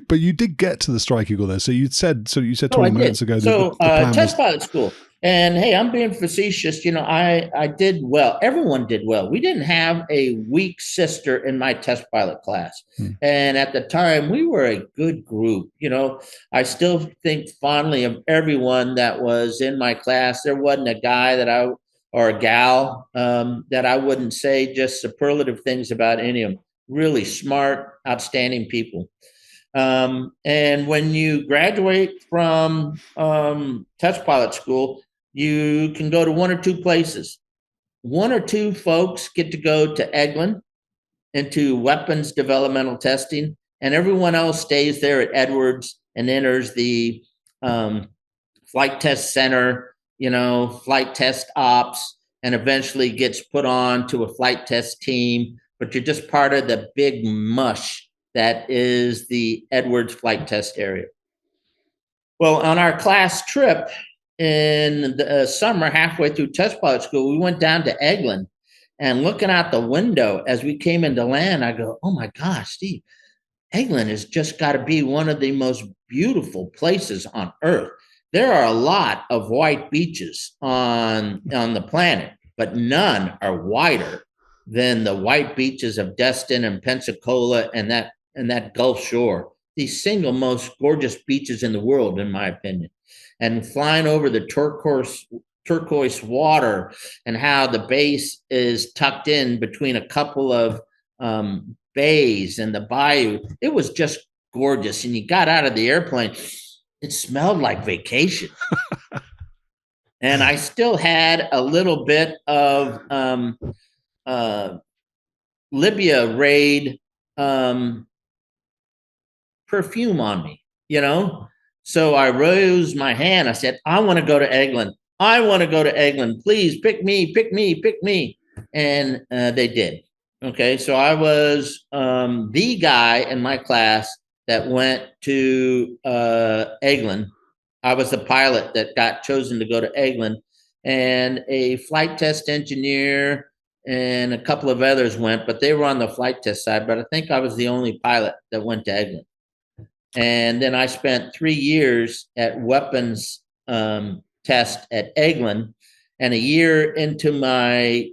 but you did get to the Strike Eagle there. So you said 20 minutes ago. So the test pilot school. And hey, I'm being facetious. I did well. Everyone did well. We didn't have a weak sister in my test pilot class. And at the time, we were a good group. I still think fondly of everyone that was in my class. There wasn't a guy or a gal that I wouldn't say just superlative things about any of them. Really smart, outstanding people. And when you graduate from test pilot school, you can go to one or two places. One or two folks get to go to Elgin into weapons developmental testing, and everyone else stays there at Edwards and enters the flight test center, flight test ops, and eventually gets put on to a flight test team. But you're just part of the big mush that is the Edwards flight test area. Well, on our class trip in the summer, halfway through test pilot school, we went down to Elgin, and looking out the window as we came into land, I go, oh my gosh, Steve, Elgin has just got to be one of the most beautiful places on Earth. There are a lot of white beaches on the planet, but none are whiter than the white beaches of Destin and Pensacola and that Gulf Shore. The single most gorgeous beaches in the world, in my opinion. And flying over the turquoise water and how the base is tucked in between a couple of bays and the bayou. It was just gorgeous. And you got out of the airplane, it smelled like vacation. And I still had a little bit of Libya raid perfume on me, you know? So I raised my hand. I said, I want to go to Eglin. I want to go to Eglin. Please pick me, pick me, pick me. And they did. Okay. So I was the guy in my class that went to Eglin. I was the pilot that got chosen to go to Eglin, and a flight test engineer and a couple of others went, but they were on the flight test side. But I think I was the only pilot that went to Eglin. And then I spent 3 years at weapons test at Eglin, and a year into my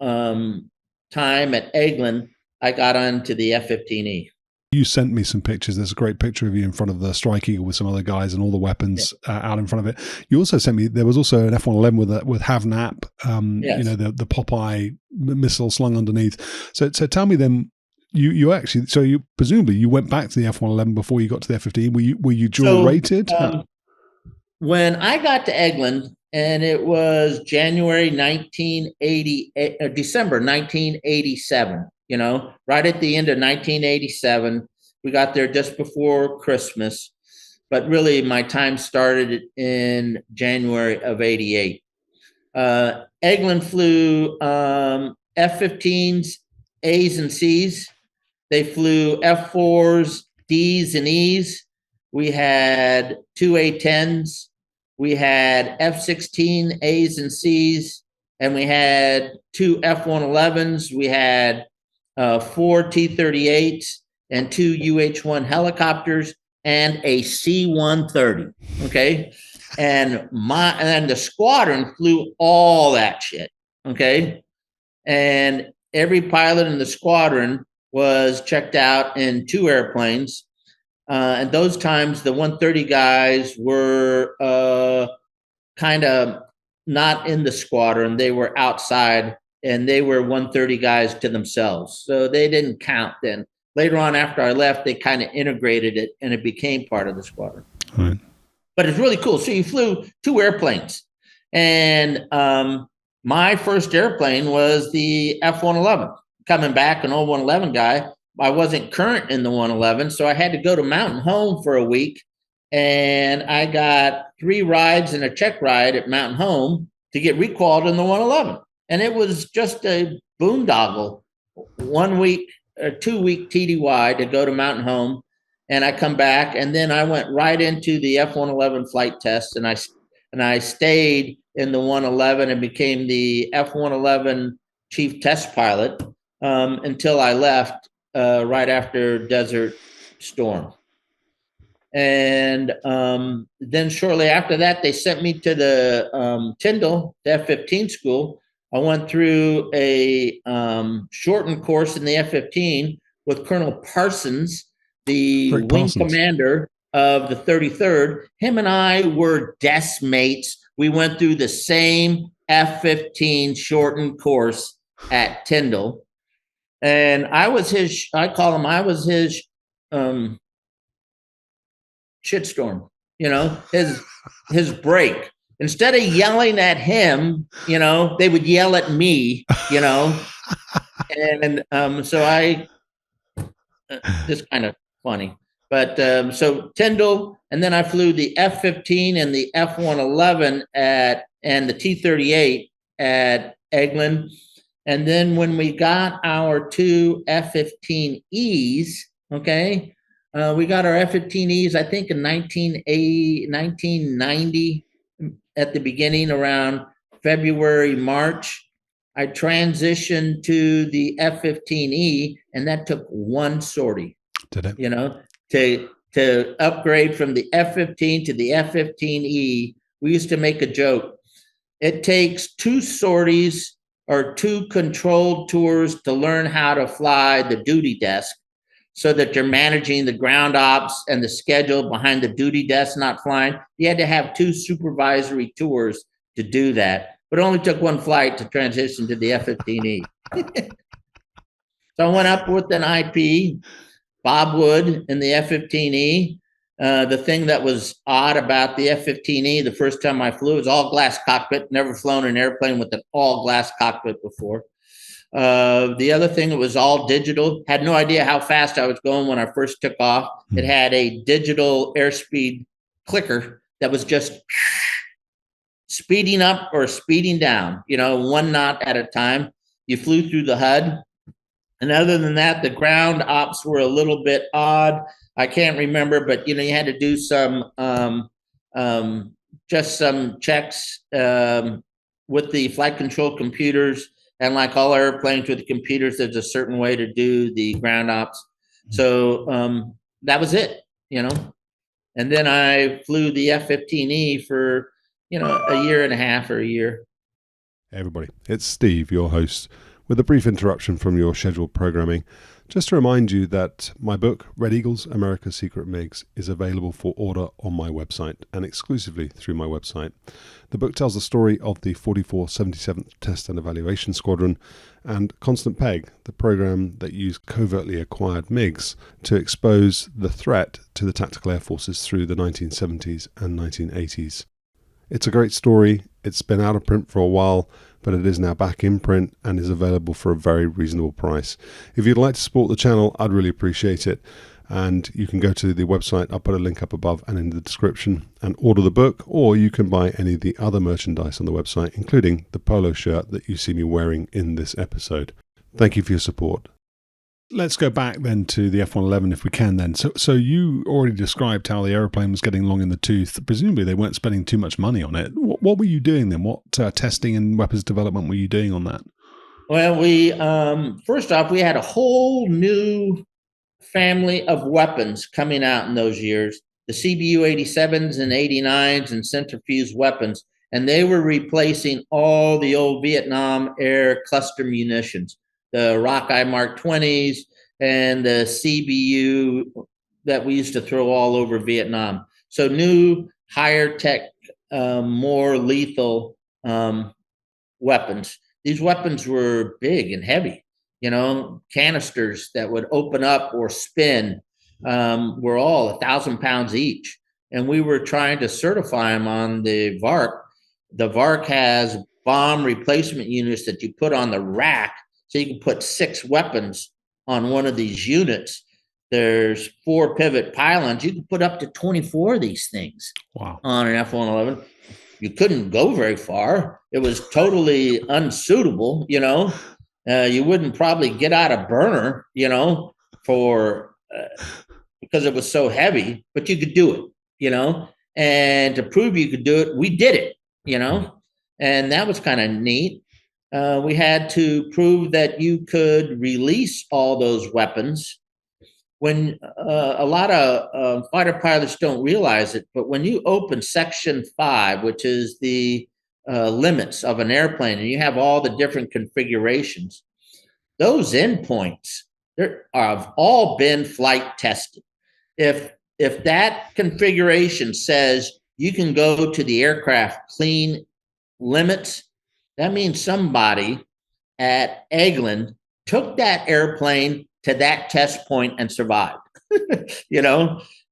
time at Eglin, I got onto the F-15E. You sent me some pictures. There's a great picture of you in front of the Strike Eagle with some other guys and all the weapons out in front of it. You also sent me, there was also an F-111 with have Nap, Yes. you know, the Popeye missile slung underneath. So tell me then, you actually, so you presumably you went back to the F-111 before you got to the F-15. Were you dual rated? When I got to Eglin, and it was January 1988, December 1987, you know, right at the end of 1987. We got there just before Christmas, but really my time started in January of 88. Eglin flew F-15s, A's and C's. They flew F-4s, D's and E's. We had 2 A-10s. We had F-16 A's and C's, and we had 2 F-111s. We had 4 T-38s and 2 UH-1 helicopters and a C-130. Okay, and the squadron flew all that shit. Okay, and every pilot in the squadron was checked out in 2 airplanes. And those times, the 130 guys were kind of not in the squadron. They were outside, and they were 130 guys to themselves. So they didn't count then. Later on, after I left, they kind of integrated it, and it became part of the squadron. Right. But it's really cool. So you flew 2 airplanes. And my first airplane was the F-111. Coming back, an old 111 guy. I wasn't current in the 111, so I had to go to Mountain Home for a week, and I got 3 rides and a check ride at Mountain Home to get requalified in the 111. And it was just a boondoggle, 1 week or 2 week TDY to go to Mountain Home, and I come back, and then I went right into the F-111 flight test, and I stayed in the 111 and became the F-111 chief test pilot until I left. Right after Desert Storm. And then shortly after that, they sent me to the Tyndall, the F-15 school. I went through a shortened course in the F-15 with Colonel Parsons, the wing commander of the 33rd. Him and I were desk mates. We went through the same F-15 shortened course at Tyndall. And I was his shitstorm, you know, his break. Instead of yelling at him, you know, they would yell at me, you know. And so I, just kind of funny. But so Tyndall, and then I flew the F-15 and the F-111 and the T-38 at Eglin. And then when we got our 2 F-15Es, okay, we got our F-15Es, I think in 1990 at the beginning, around February, March. I transitioned to the F-15E, and that took 1 sortie. Did it? You know, to upgrade from the F-15 to the F-15E. We used to make a joke. It takes 2 sorties or 2 controlled tours to learn how to fly the duty desk, so that you're managing the ground ops and the schedule behind the duty desk not flying. You had to have 2 supervisory tours to do that, but it only took one flight to transition to the F-15E. So I went up with an IP, Bob Wood in the F-15E. The thing that was odd about the F-15E, the first time I flew, was all glass cockpit. Never flown an airplane with an all glass cockpit before. The other thing, it was all digital. Had no idea how fast I was going when I first took off. It had a digital airspeed clicker that was just speeding up or speeding down, 1 knot at a time. You flew through the HUD. And other than that, the ground ops were a little bit odd. I can't remember, but you had to do some just some checks with the flight control computers. And like all airplanes with the computers, there's a certain way to do the ground ops. So that was it, And then I flew the F-15E for, a year and a half or a year. Hey everybody, it's Steve, your host, with a brief interruption from your scheduled programming. Just to remind you that my book, Red Eagles, America's Secret MiGs, is available for order on my website and exclusively through my website. The book tells the story of the 4477th Test and Evaluation Squadron and Constant Peg, the program that used covertly acquired MiGs to expose the threat to the tactical air forces through the 1970s and 1980s. It's a great story. It's been out of print for a while, but it is now back in print and is available for a very reasonable price. If you'd like to support the channel, I'd really appreciate it. And you can go to the website. I'll put a link up above and in the description and order the book, or you can buy any of the other merchandise on the website, including the polo shirt that you see me wearing in this episode. Thank you for your support. Let's go back then to the F-111 if we can then. So you already described how the aeroplane was getting long in the tooth. Presumably they weren't spending too much money on it. What were you doing then? What testing and weapons development were you doing on that? Well, we first off, we had a whole new family of weapons coming out in those years. The CBU-87s and 89s and centrifuge weapons. And they were replacing all the old Vietnam air cluster munitions. The Rockeye Mark 20s and the CBU that we used to throw all over Vietnam. So new, higher tech, more lethal weapons. These weapons were big and heavy. Canisters that would open up or spin were all 1,000 pounds each. And we were trying to certify them on the VARC. The VARC has bomb replacement units that you put on the rack. So you can put 6 weapons on one of these units. There's 4 pivot pylons. You can put up to 24 of these things on an F-111. You couldn't go very far. It was totally unsuitable, You wouldn't probably get out a burner, for because it was so heavy, but you could do it, And to prove you could do it, we did it, And that was kind of neat. We had to prove that you could release all those weapons. When a lot of fighter pilots don't realize it, but when you open Section 5, which is the limits of an airplane, and you have all the different configurations, those endpoints have all been flight tested. If that configuration says you can go to the aircraft clean limits, that means somebody at Elgin took that airplane to that test point and survived, and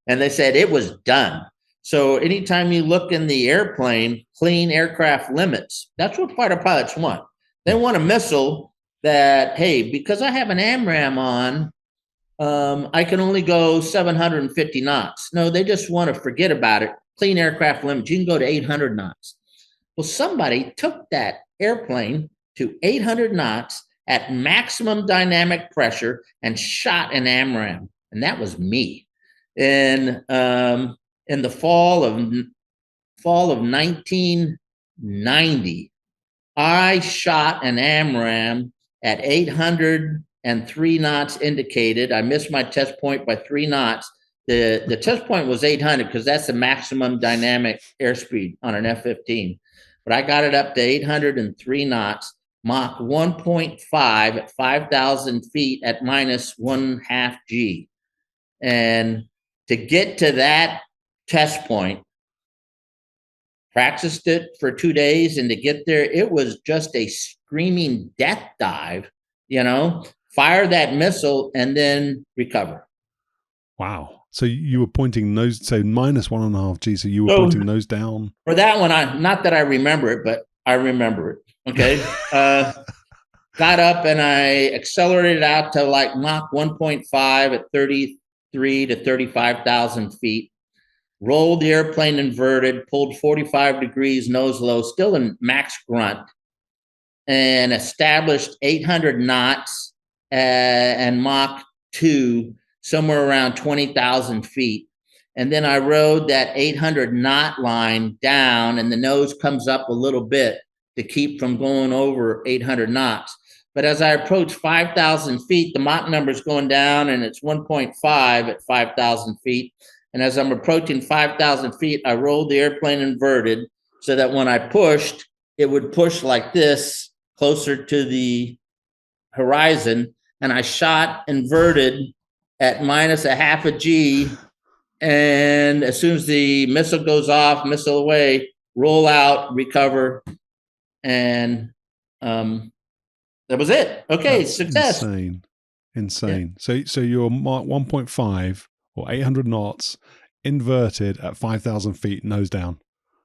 they said it was done. So anytime you look in the airplane, clean aircraft limits, that's what fighter pilots want. They want a missile that, hey, because I have an AMRAAM on, I can only go 750 knots. No, they just want to forget about it. Clean aircraft limits, you can go to 800 knots. Well, somebody took that airplane to 800 knots at maximum dynamic pressure and shot an AMRAAM, and that was me. In the fall of 1990, I shot an AMRAAM at 803 knots indicated. I missed my test point by 3 knots. The test point was 800 because that's the maximum dynamic airspeed on an F-15. But I got it up to 803 knots, Mach 1.5 at 5,000 feet at minus 1/2 G. And to get to that test point practiced it for 2 days, and to get there, it was just a screaming death dive, fire that missile and then recover. Wow. So you were pointing nose, so minus 1.5 G. So you were pointing nose down. For that one, not that I remember it, but I remember it. Okay. Got up and I accelerated out to like Mach 1.5 at 33 to 35,000 feet. Rolled the airplane inverted, pulled 45 degrees nose low, still in max grunt, and established 800 knots and Mach 2 somewhere around 20,000 feet. And then I rode that 800 knot line down, and the nose comes up a little bit to keep from going over 800 knots. But as I approach 5,000 feet, the Mach number is going down, and it's 1.5 at 5,000 feet. And as I'm approaching 5,000 feet, I rolled the airplane inverted so that when I pushed, it would push like this closer to the horizon. And I shot inverted at minus 0.5 G. And as soon as the missile goes off, missile away, roll out, recover. And that was it. Okay, that's success. Insane. Yeah. So you're Mach 1.5 or 800 knots, inverted at 5,000 feet, nose down.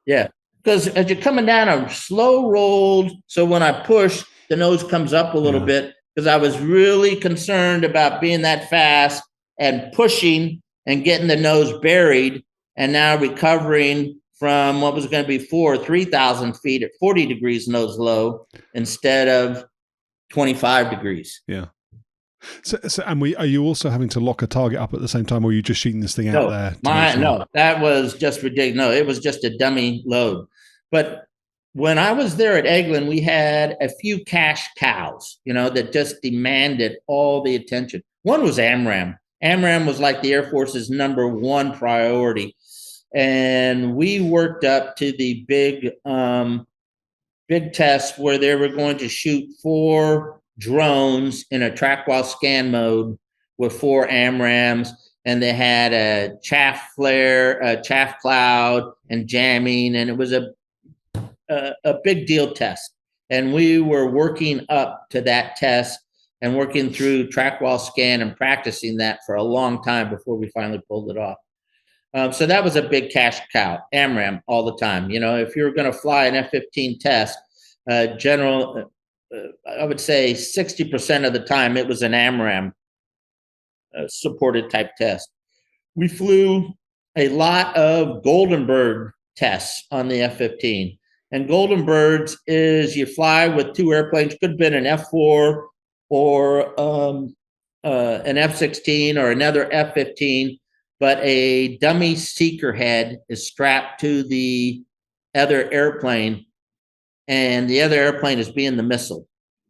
Yeah, because as you're coming down, I'm slow rolled. So when I push, the nose comes up a little bit because I was really concerned about being that fast and pushing and getting the nose buried, and now recovering from what was going to be 3,000 feet at 40 degrees nose low instead of 25 degrees. Yeah. So and are you also having to lock a target up at the same time, or are you just shooting this thing out there? No, that was just ridiculous. No, it was just a dummy load. But when I was there at Elgin, we had a few cash cows, that just demanded all the attention. One was AMRAAM. AMRAAM was like the Air Force's #1 priority. And we worked up to the big test where they were going to shoot 4 drones in a track while scan mode with 4 AMRAAMs, and they had a chaff flare, a chaff cloud, and jamming, and it was a big deal test. And we were working up to that test and working through track while scan and practicing that for a long time before we finally pulled it off. So that was a big cash cow, AMRAAM all the time. If you were going to fly an F-15 test, I would say 60% of the time it was an AMRAAM supported type test. We flew a lot of Golden Bird tests on the F-15. And Golden Birds is you fly with 2 airplanes, could have been an F-4 or an F-16 or another F-15, but a dummy seeker head is strapped to the other airplane, and the other airplane is being the missile.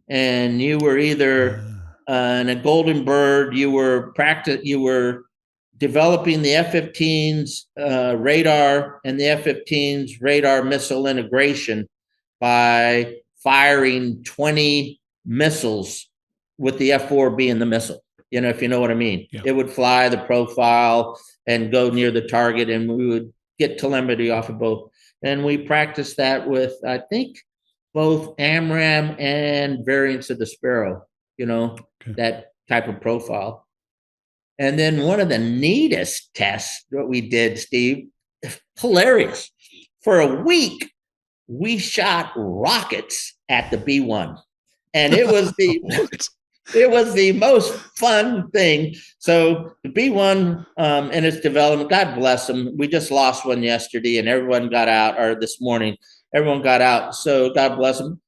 And you were either in a Golden Bird, you were developing the F-15's radar and the F-15's radar missile integration by firing 20 missiles with the F-4 being the missile. If you know what I mean. Yeah. It would fly the profile and go near the target, and we would get telemetry off of both. And we practiced that with, I think, both AMRAAM and variants of the Sparrow, that type of profile. And then one of the neatest tests that we did, Steve, hilarious. For a week, we shot rockets at the B-1. And it was it was the most fun thing. So the B-1 in its development, God bless them. We just lost one yesterday, and everyone got out, or this morning, everyone got out. So God bless them.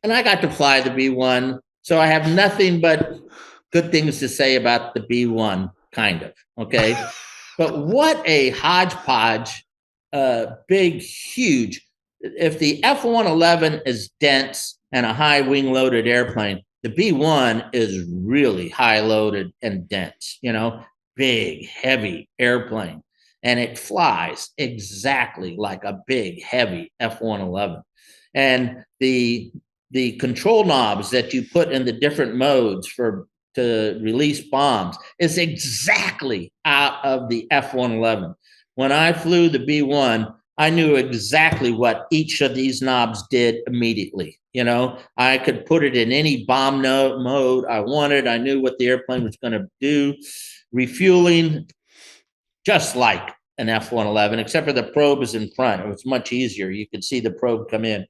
And I got to fly the B-1. So I have nothing but good things to say about the B-1, kind of. Okay. But what a hodgepodge, big, huge. If the F-111 is dense and a high wing loaded airplane, the B-1 is really high loaded and dense, big, heavy airplane. And it flies exactly like a big, heavy F-111. And the control knobs that you put in the different modes to release bombs is exactly out of the F-111. When I flew the B-1, I knew exactly what each of these knobs did immediately. I could put it in any bomb mode I wanted. I knew what the airplane was going to do. Refueling, just like an F-111, except for the probe is in front. It was much easier. You could see the probe come in.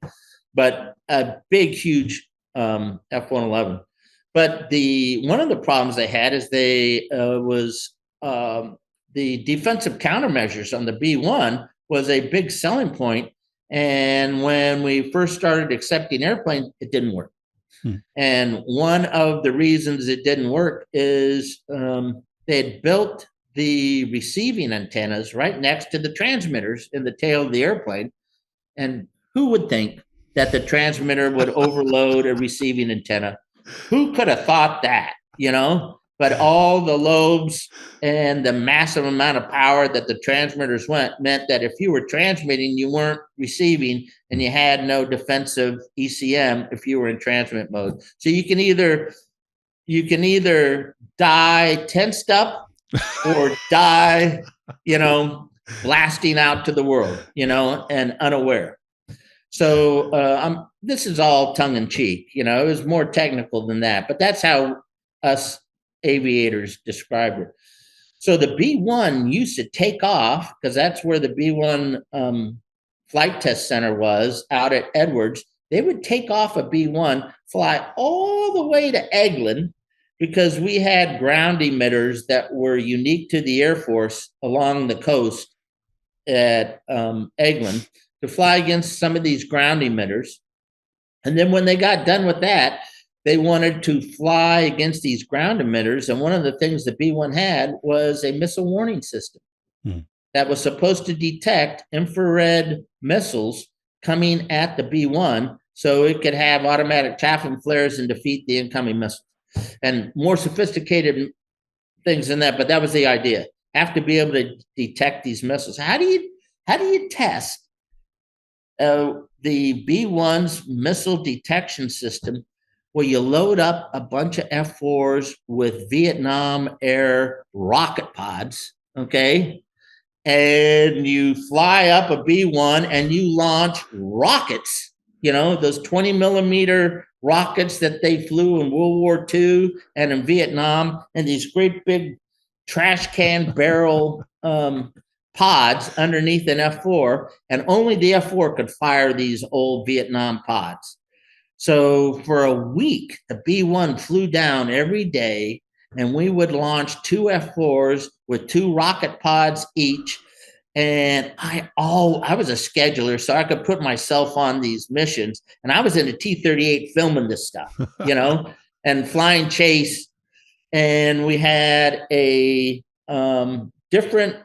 But a big, huge F-111. But one of the problems they had is the defensive countermeasures on the B-1 was a big selling point. And when we first started accepting airplanes, it didn't work. And one of the reasons it didn't work is they had built the receiving antennas right next to the transmitters in the tail of the airplane. And who would think that the transmitter would overload a receiving antenna? Who could have thought that, But all the lobes and the massive amount of power that the transmitters meant that if you were transmitting, you weren't receiving, and you had no defensive ECM if you were in transmit mode. So you can either die tensed up or die, blasting out to the world, and unaware. So this is all tongue in cheek, it was more technical than that, but that's how us aviators described it. So the B-1 used to take off, because that's where the B-1 flight test center was, out at Edwards. They would take off a B-1, fly all the way to Elgin, because we had ground emitters that were unique to the Air Force along the coast at Elgin, to fly against some of these ground emitters. And then when they got done with that, they wanted to fly against these ground emitters. And one of the things the B-1 had was a missile warning system that was supposed to detect infrared missiles coming at the B-1, so it could have automatic chaffing flares and defeat the incoming missiles. And more sophisticated things than that, but that was the idea. Have to be able to detect these missiles. How do you test the B-1's missile detection system? Well, you load up a bunch of F-4s with Vietnam Air rocket pods, okay? And you fly up a B-1 and you launch rockets, those 20 millimeter rockets that they flew in World War II and in Vietnam, and these great big trash can barrel pods underneath an F-4, and only the F-4 could fire these old Vietnam pods. So for a week, the B-1 flew down every day, and we would launch 2 F-4s with 2 rocket pods each. And I was a scheduler, so I could put myself on these missions. And I was in a T-38 filming this stuff, and flying chase. And we had a different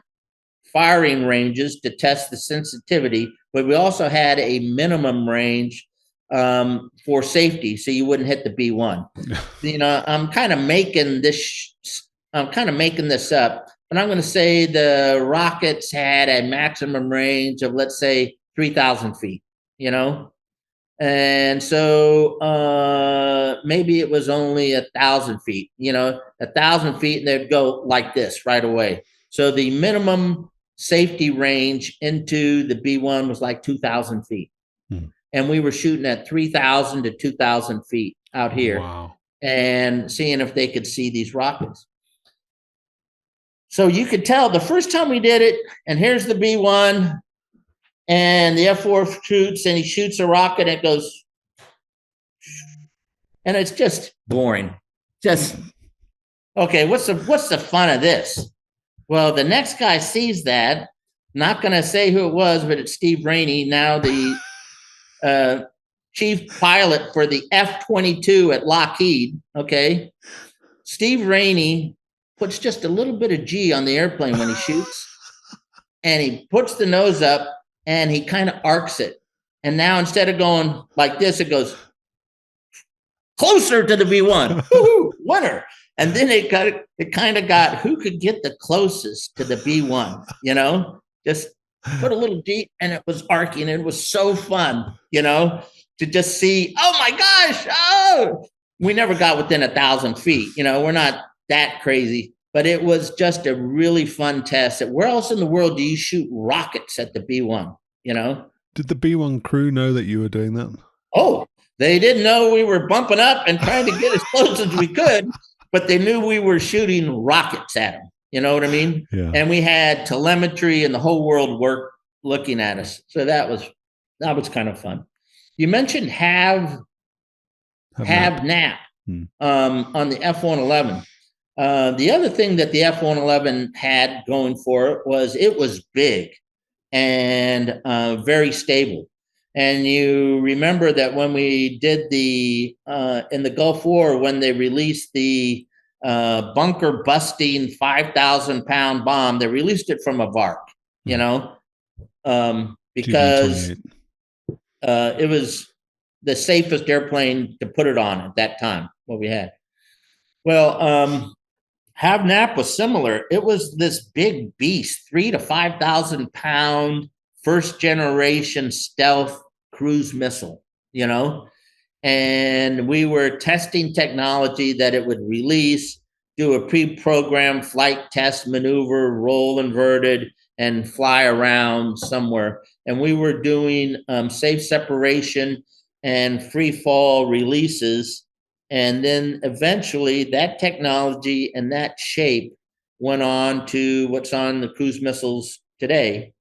firing ranges to test the sensitivity, but we also had a minimum range for safety, so you wouldn't hit the B-1. I'm kind of making this up, but I'm going to say the rockets had a maximum range of, let's say, 3,000 feet, and so maybe it was only 1,000 feet, 1,000 feet, and they'd go like this right away. So the minimum safety range into the B-1 was like 2,000 feet. And we were shooting at 3,000 to 2,000 feet out here. Wow. And seeing if they could see these rockets. So you could tell the first time we did it, and here's the B-1, and the F-4 shoots, and he shoots a rocket, and it goes, and it's just boring. Just, okay, what's the fun of this? Well, the next guy sees that, not going to say who it was, but it's Steve Rainey, now the chief pilot for the F-22 at Lockheed, okay? Steve Rainey puts just a little bit of G on the airplane when he shoots, and he puts the nose up, and he kind of arcs it. And now instead of going like this, it goes closer to the B-1. Woo-hoo, winner. And then it kind of got who could get the closest to the B-1, just put a little G, and it was arcing. It was so fun, to just see, oh my gosh, we never got within 1,000 feet. We're not that crazy. but it was just a really fun test. Where else in the world do you shoot rockets at the B-1, you know? Did the B-1 crew know that you were doing that? Oh, they didn't know we were bumping up and trying to get as close as we could, but they knew we were shooting rockets at them. You know what I mean? Yeah. And we had telemetry and the whole world worked looking at us. So that was kind of fun. You mentioned have nap on the F-111. The other thing that the F-111 had going for it was big and very stable. And you remember that when we did in the Gulf War, when they released the bunker busting 5,000 pound bomb, they released it from a VARC, you know, because it was the safest airplane to put it on at that time, what we had. Well, HAVNAP was similar. It was this big beast, 3,000 to 5,000 pound, first generation stealth cruise missile, you know, and we were testing technology that it would release, do a pre-programmed flight test maneuver, roll inverted, and fly around somewhere. And we were doing safe separation and free fall releases. And then eventually that technology and that shape went on to what's on the cruise missiles today.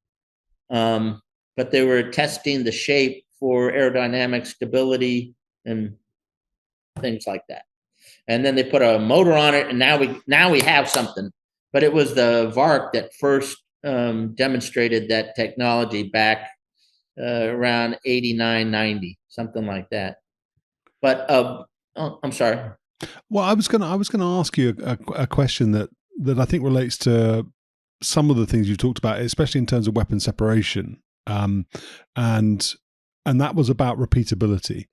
But they were testing the shape for aerodynamic stability and things like that. And then they put a motor on it, and now we have something. But it was the VARC that first demonstrated that technology back around 89, 90, something like that. But I'm sorry. Well, I was gonna ask you a question that I think relates to some of the things you talked about, especially in terms of weapon separation, and that was about repeatability,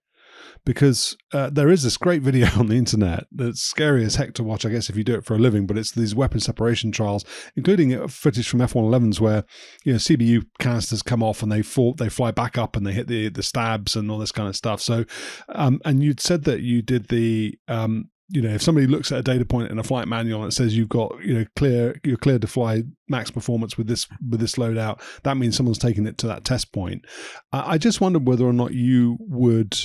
because there is this great video on the internet that's scary as heck to watch, I guess, if you do it for a living, but it's these weapon separation trials, including footage from F-111s where, you know, CBU canisters come off and they fly back up and they hit the stabs and all this kind of stuff. So, and you'd said that you did the, you know, if somebody looks at a data point in a flight manual and it says you've got, you know, you're cleared to fly max performance with this loadout, that means someone's taken it to that test point. I just wondered whether or not you would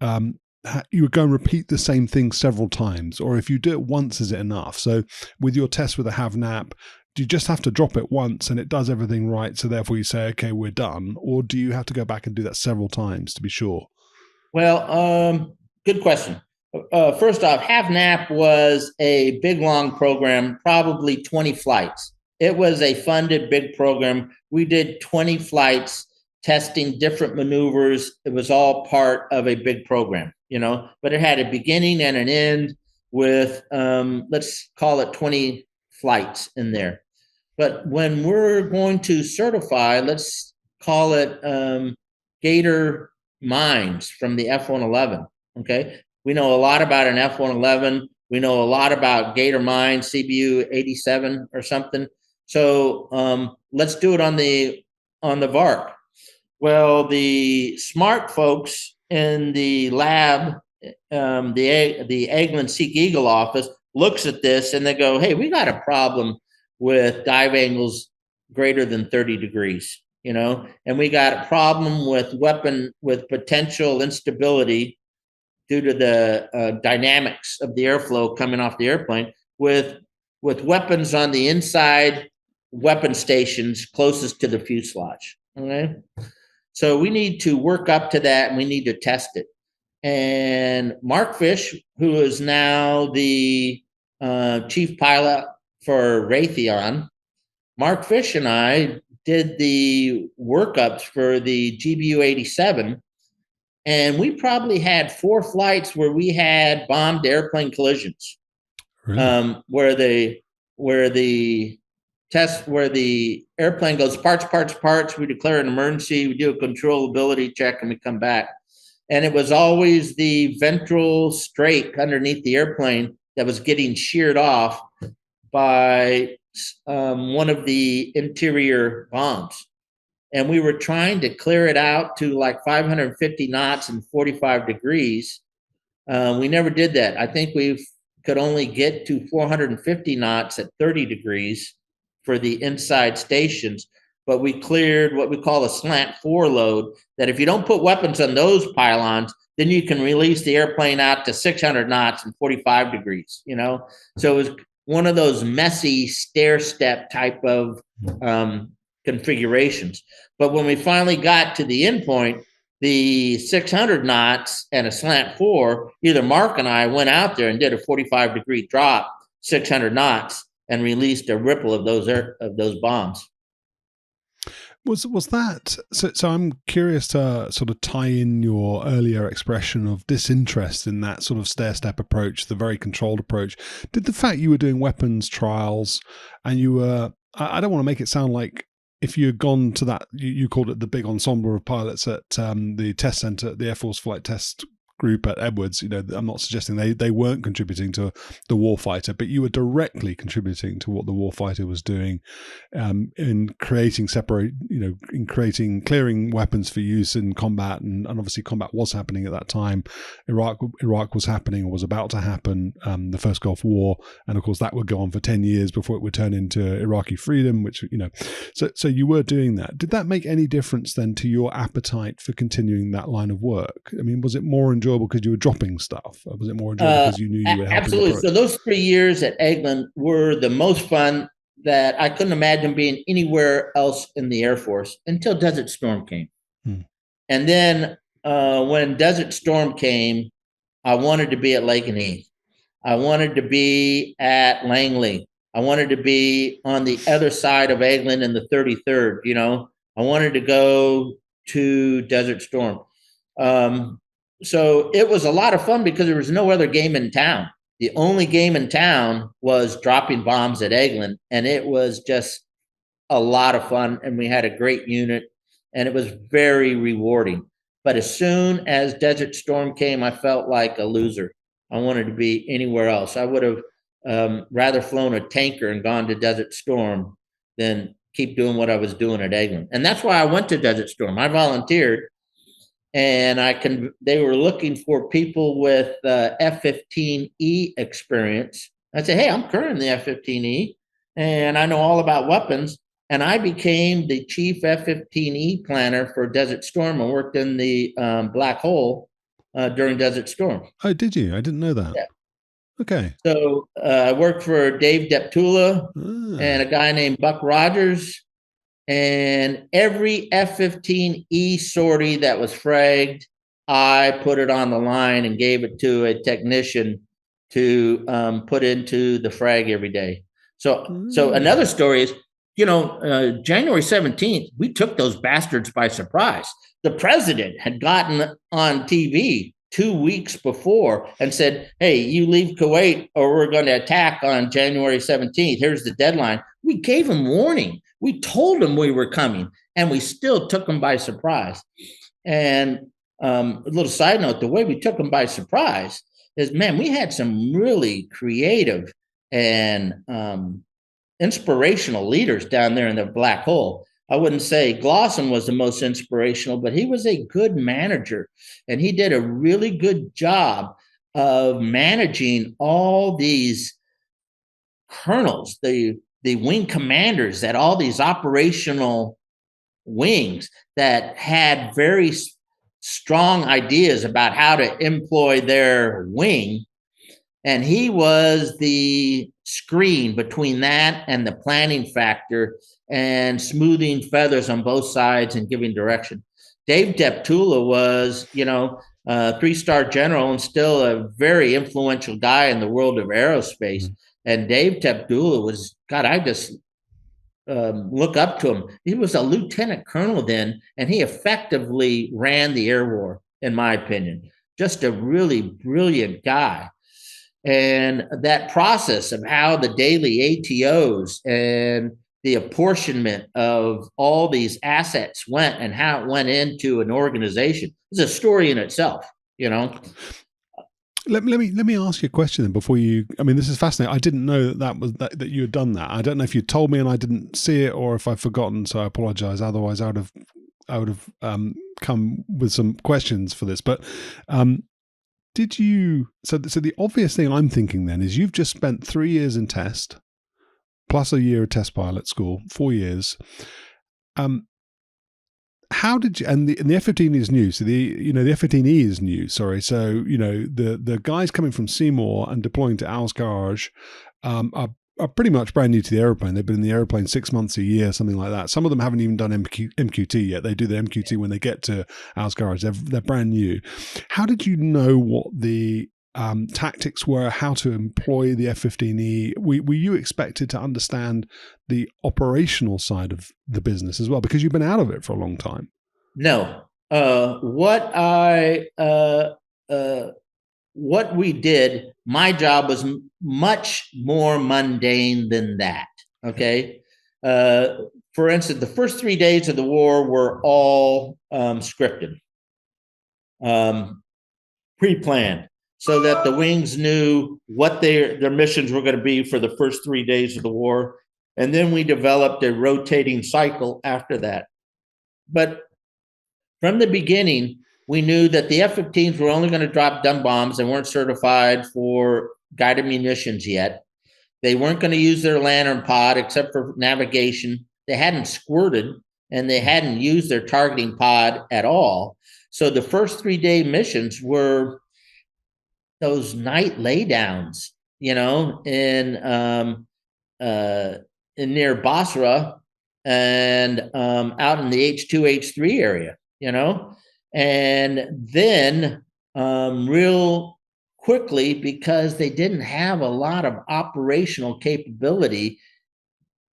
go and repeat the same thing several times, or if you do it once, is it enough? So with your test with a HAVNAP, do you just have to drop it once and it does everything right, so therefore you say, okay, we're done? Or do you have to go back and do that several times to be sure? Well, good question. First off, HAVNAP was a big, long program, probably 20 flights. It was a funded big program. We did 20 flights testing different maneuvers. It was all part of a big program, you know, but it had a beginning and an end with, let's call it 20 flights in there. But when we're going to certify, let's call it Gator mines from the F-111, okay? We know a lot about an F-111. We know a lot about Gator mines, CBU 87 or something. So let's do it on the VARC. Well, the smart folks in the lab, the Eglin Seek Eagle office, looks at this and they go, hey, we got a problem with dive angles greater than 30 degrees, you know, and we got a problem with potential instability due to the dynamics of the airflow coming off the airplane with weapons on the inside weapon stations closest to the fuselage. Okay. So we need to work up to that and we need to test it. And Mark Fish, who is now the chief pilot for Raytheon, Mark Fish and I did the workups for the GBU 87. And we probably had 4 flights where we had bombed airplane collisions, really? where the airplane goes parts. We declare an emergency. We do a controllability check and we come back. And it was always the ventral strake underneath the airplane that was getting sheared off by one of the interior bombs. And we were trying to clear it out to like 550 knots and 45 degrees. We never did that. I think we've could only get to 450 knots at 30 degrees for the inside stations, but we cleared what we call a slant four load, that if you don't put weapons on those pylons, then you can release the airplane out to 600 knots and 45 degrees, you know? So it was one of those messy stair step type of configurations. But when we finally got to the endpoint, the 600 knots and a slant four, either Mark and I went out there and did a 45-degree drop, 600 knots, and released a ripple of those bombs. Was that so? I'm curious to sort of tie in your earlier expression of disinterest in that sort of stair-step approach, the very controlled approach. Did the fact you were doing weapons trials and you were, I don't want to make it sound like if you had gone to that, you called it the big ensemble of pilots at the test center, the Air Force Flight Test Group at Edwards, you know, I'm not suggesting they weren't contributing to the warfighter, but you were directly contributing to what the warfighter was doing in creating clearing weapons for use in combat, and obviously combat was happening at that time. Iraq was happening or was about to happen, the first Gulf War, and of course that would go on for 10 years before it would turn into Iraqi freedom, which, you know, so you were doing that. Did that make any difference then to your appetite for continuing that line of work? I mean, was it more enjoyable because you were dropping stuff, or was it more enjoyable because you knew you were helping? Absolutely. So those 3 years at Eglin were the most fun that I couldn't imagine being anywhere else in the Air Force until Desert Storm came. And then when Desert Storm came, I wanted to be at Lake and Heath. I wanted to be at Langley. I wanted to be on the other side of Eglin in the 33rd, you know. I wanted to go to Desert Storm. So it was a lot of fun because there was no other game in town. The only game in town was dropping bombs at Eglin, and it was just a lot of fun, and we had a great unit, and it was very rewarding. But as soon as Desert Storm came, I felt like a loser. I wanted to be anywhere else. I would have rather flown a tanker and gone to Desert Storm than keep doing what I was doing at Eglin. And that's why I went to Desert Storm. I volunteered, and they were looking for people with F-15E experience. I said, hey, I'm current in the F-15E, and I know all about weapons. And I became the chief F-15E planner for Desert Storm and worked in the Black Hole during Desert Storm. Oh, did you? I didn't know that. Yeah. Okay. So I worked for Dave Deptula and a guy named Buck Rogers. And every F-15E sortie that was fragged, I put it on the line and gave it to a technician to put into the frag every day. So another story is, you know, January 17th, we took those bastards by surprise. The president had gotten on TV 2 weeks before and said, hey, you leave Kuwait or we're going to attack on January 17th. Here's the deadline. We gave him warning. We told them we were coming, and we still took them by surprise. And a little side note, the way we took them by surprise is, man, we had some really creative and inspirational leaders down there in the Black Hole. I wouldn't say Glosson was the most inspirational, but he was a good manager, and he did a really good job of managing all these colonels, the wing commanders at all these operational wings that had very strong ideas about how to employ their wing. And he was the screen between that and the planning factor and smoothing feathers on both sides and giving direction. Dave Deptula was, you know, a 3-star general and still a very influential guy in the world of aerospace. And Dave Deptula was, God, I just look up to him. He was a lieutenant colonel then, and he effectively ran the air war, in my opinion. Just a really brilliant guy. And that process of how the daily ATOs and the apportionment of all these assets went and how it went into an organization is a story in itself, you know. Let me ask you a question then before you. I mean, this is fascinating. I didn't know that you had done that. I don't know if you told me and I didn't see it, or if I've forgotten. So I apologize. Otherwise, I would have come with some questions for this. But did you? So the obvious thing I'm thinking then is you've just spent 3 years in test, plus a year of test pilot school, 4 years. How did you? And the F-15 is new, so the F-15E is new. Sorry, so the guys coming from Seymour and deploying to Al-Kharj are pretty much brand new to the airplane. They've been in the airplane 6 months, a year, something like that. Some of them haven't even done MQT yet. They do the MQT when they get to Al-Kharj. They're brand new. How did you know what the tactics were, how to employ the F-15E? Were you expected to understand the operational side of the business as well, because you've been out of it for a long time? No. What we did, my job was much more mundane than that. Okay. For instance, the first 3 days of the war were all scripted, pre-planned, so that the wings knew what their missions were going to be for the first 3 days of the war. And then we developed a rotating cycle after that. But from the beginning, we knew that the F-15s were only going to drop dumb bombs. They weren't certified for guided munitions yet. They weren't going to use their lantern pod except for navigation. They hadn't squirted, and they hadn't used their targeting pod at all. So the first 3-day missions were those night laydowns, in near Basra and out in the H2, H3 area, and then real quickly, because they didn't have a lot of operational capability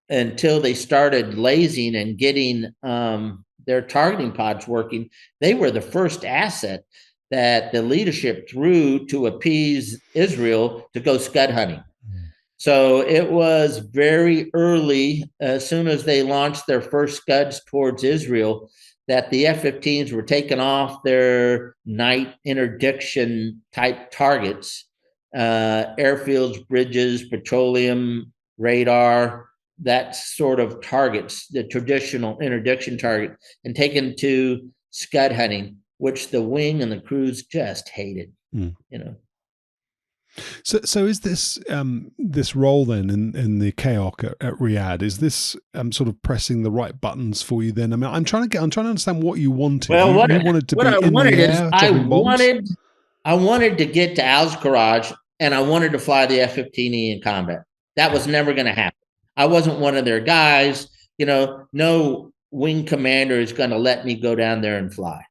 until they started lasing and getting their targeting pods working, they were the first asset that the leadership threw to appease Israel to go scud hunting. So it was very early, as soon as they launched their first scuds towards Israel, that the F-15s were taking off their night interdiction type targets, airfields, bridges, petroleum, radar, that sort of targets, the traditional interdiction target, and taken to scud hunting, which the wing and the crews just hated, So is this this role then in the KOC at Riyadh? Is this sort of pressing the right buttons for you? Then I'm trying to understand what you wanted. Well, you wanted to be in the air, dropping bombs? I wanted to get to Al-Kharj, and I wanted to fly the F-15E in combat. That was never going to happen. I wasn't one of their guys. No wing commander is going to let me go down there and fly.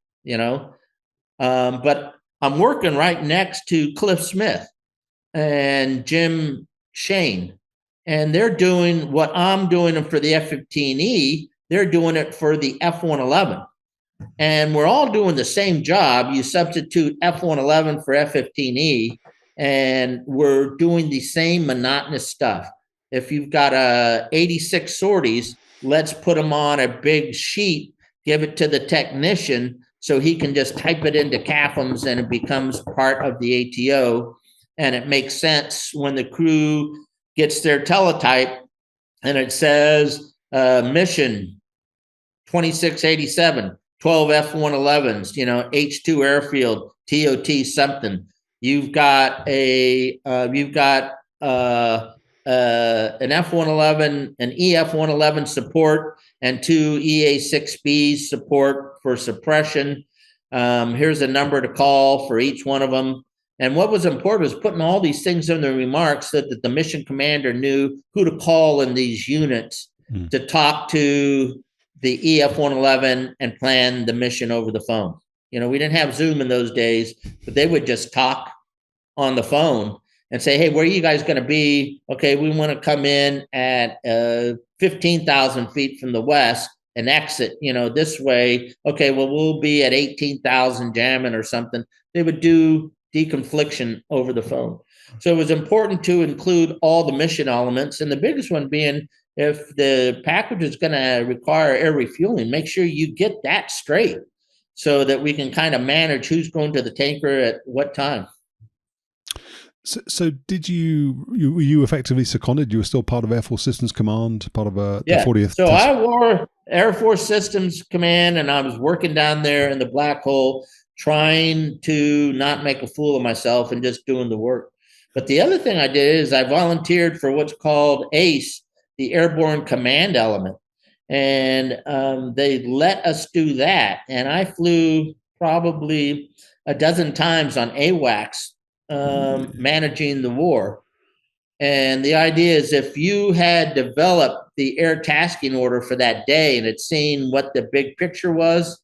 But I'm working right next to Cliff Smith and Jim Shane, and they're doing what I'm doing for the F-15E. They're doing it for the F-111, and we're all doing the same job. You substitute F-111 for F-15E, and we're doing the same monotonous stuff. If you've got 86 sorties, let's put them on a big sheet, give it to the technician so he can just type it into CAFMs, and it becomes part of the ATO. And it makes sense when the crew gets their teletype and it says mission 2687, 12 F-111s, H2 airfield, TOT something. You've got an F-111, an EF-111 support, and 2 EA-6Bs support for suppression. Here's a number to call for each one of them. And what was important was putting all these things in the remarks so that the mission commander knew who to call in these units to talk to the EF-111 and plan the mission over the phone. We didn't have Zoom in those days, but they would just talk on the phone and say, hey, where are you guys going to be? Okay, we want to come in at 15,000 feet from the west and exit, this way. Okay, well, we'll be at 18,000 jamming or something. They would do deconfliction over the phone. So it was important to include all the mission elements, and the biggest one being, if the package is going to require air refueling, make sure you get that straight so that we can kind of manage who's going to the tanker at what time. So did were you effectively seconded? You were still part of Air Force Systems Command, part of the 40th? So I wore Air Force Systems Command, and I was working down there in the Black Hole trying to not make a fool of myself and just doing the work. But the other thing I did is I volunteered for what's called ACE, the Airborne Command Element. And they let us do that. And I flew probably a dozen times on AWACS, managing the war. And the idea is if you had developed the air tasking order for that day and had seen what the big picture was,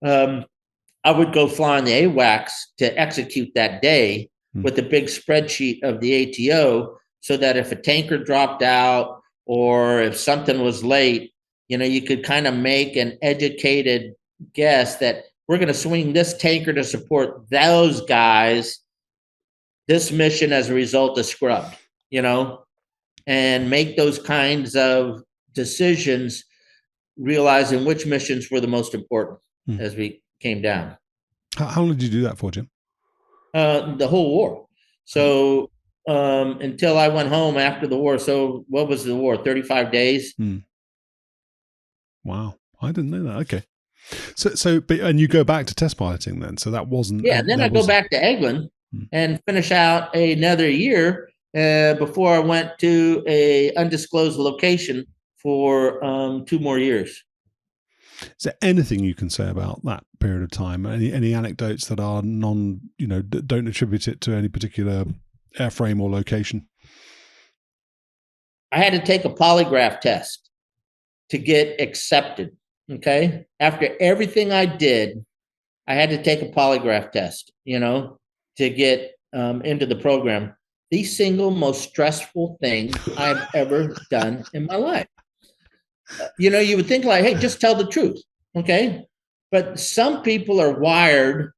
I would go fly on the AWACS to execute that day with a big spreadsheet of the ATO, so that if a tanker dropped out or if something was late, you could kind of make an educated guess that we're going to swing this tanker to support those guys. This mission as a result is scrubbed, and make those kinds of decisions, realizing which missions were the most important as we came down. How long did you do that for, Jim? The whole war. So until I went home after the war. So what was the war? 35 days. Wow. I didn't know that. Okay. And you go back to test piloting then. So that wasn't. Yeah. Then I go back to Elgin and finish out another year before I went to a undisclosed location for 2 more years. Is there anything you can say about that period of time? Any anecdotes that are don't attribute it to any particular airframe or location? I had to take a polygraph test to get accepted. Okay. After everything I did, I had to take a polygraph test, to get into the program. The single most stressful thing I've ever done in my life. You would think like, hey, just tell the truth. Okay. But some people are wired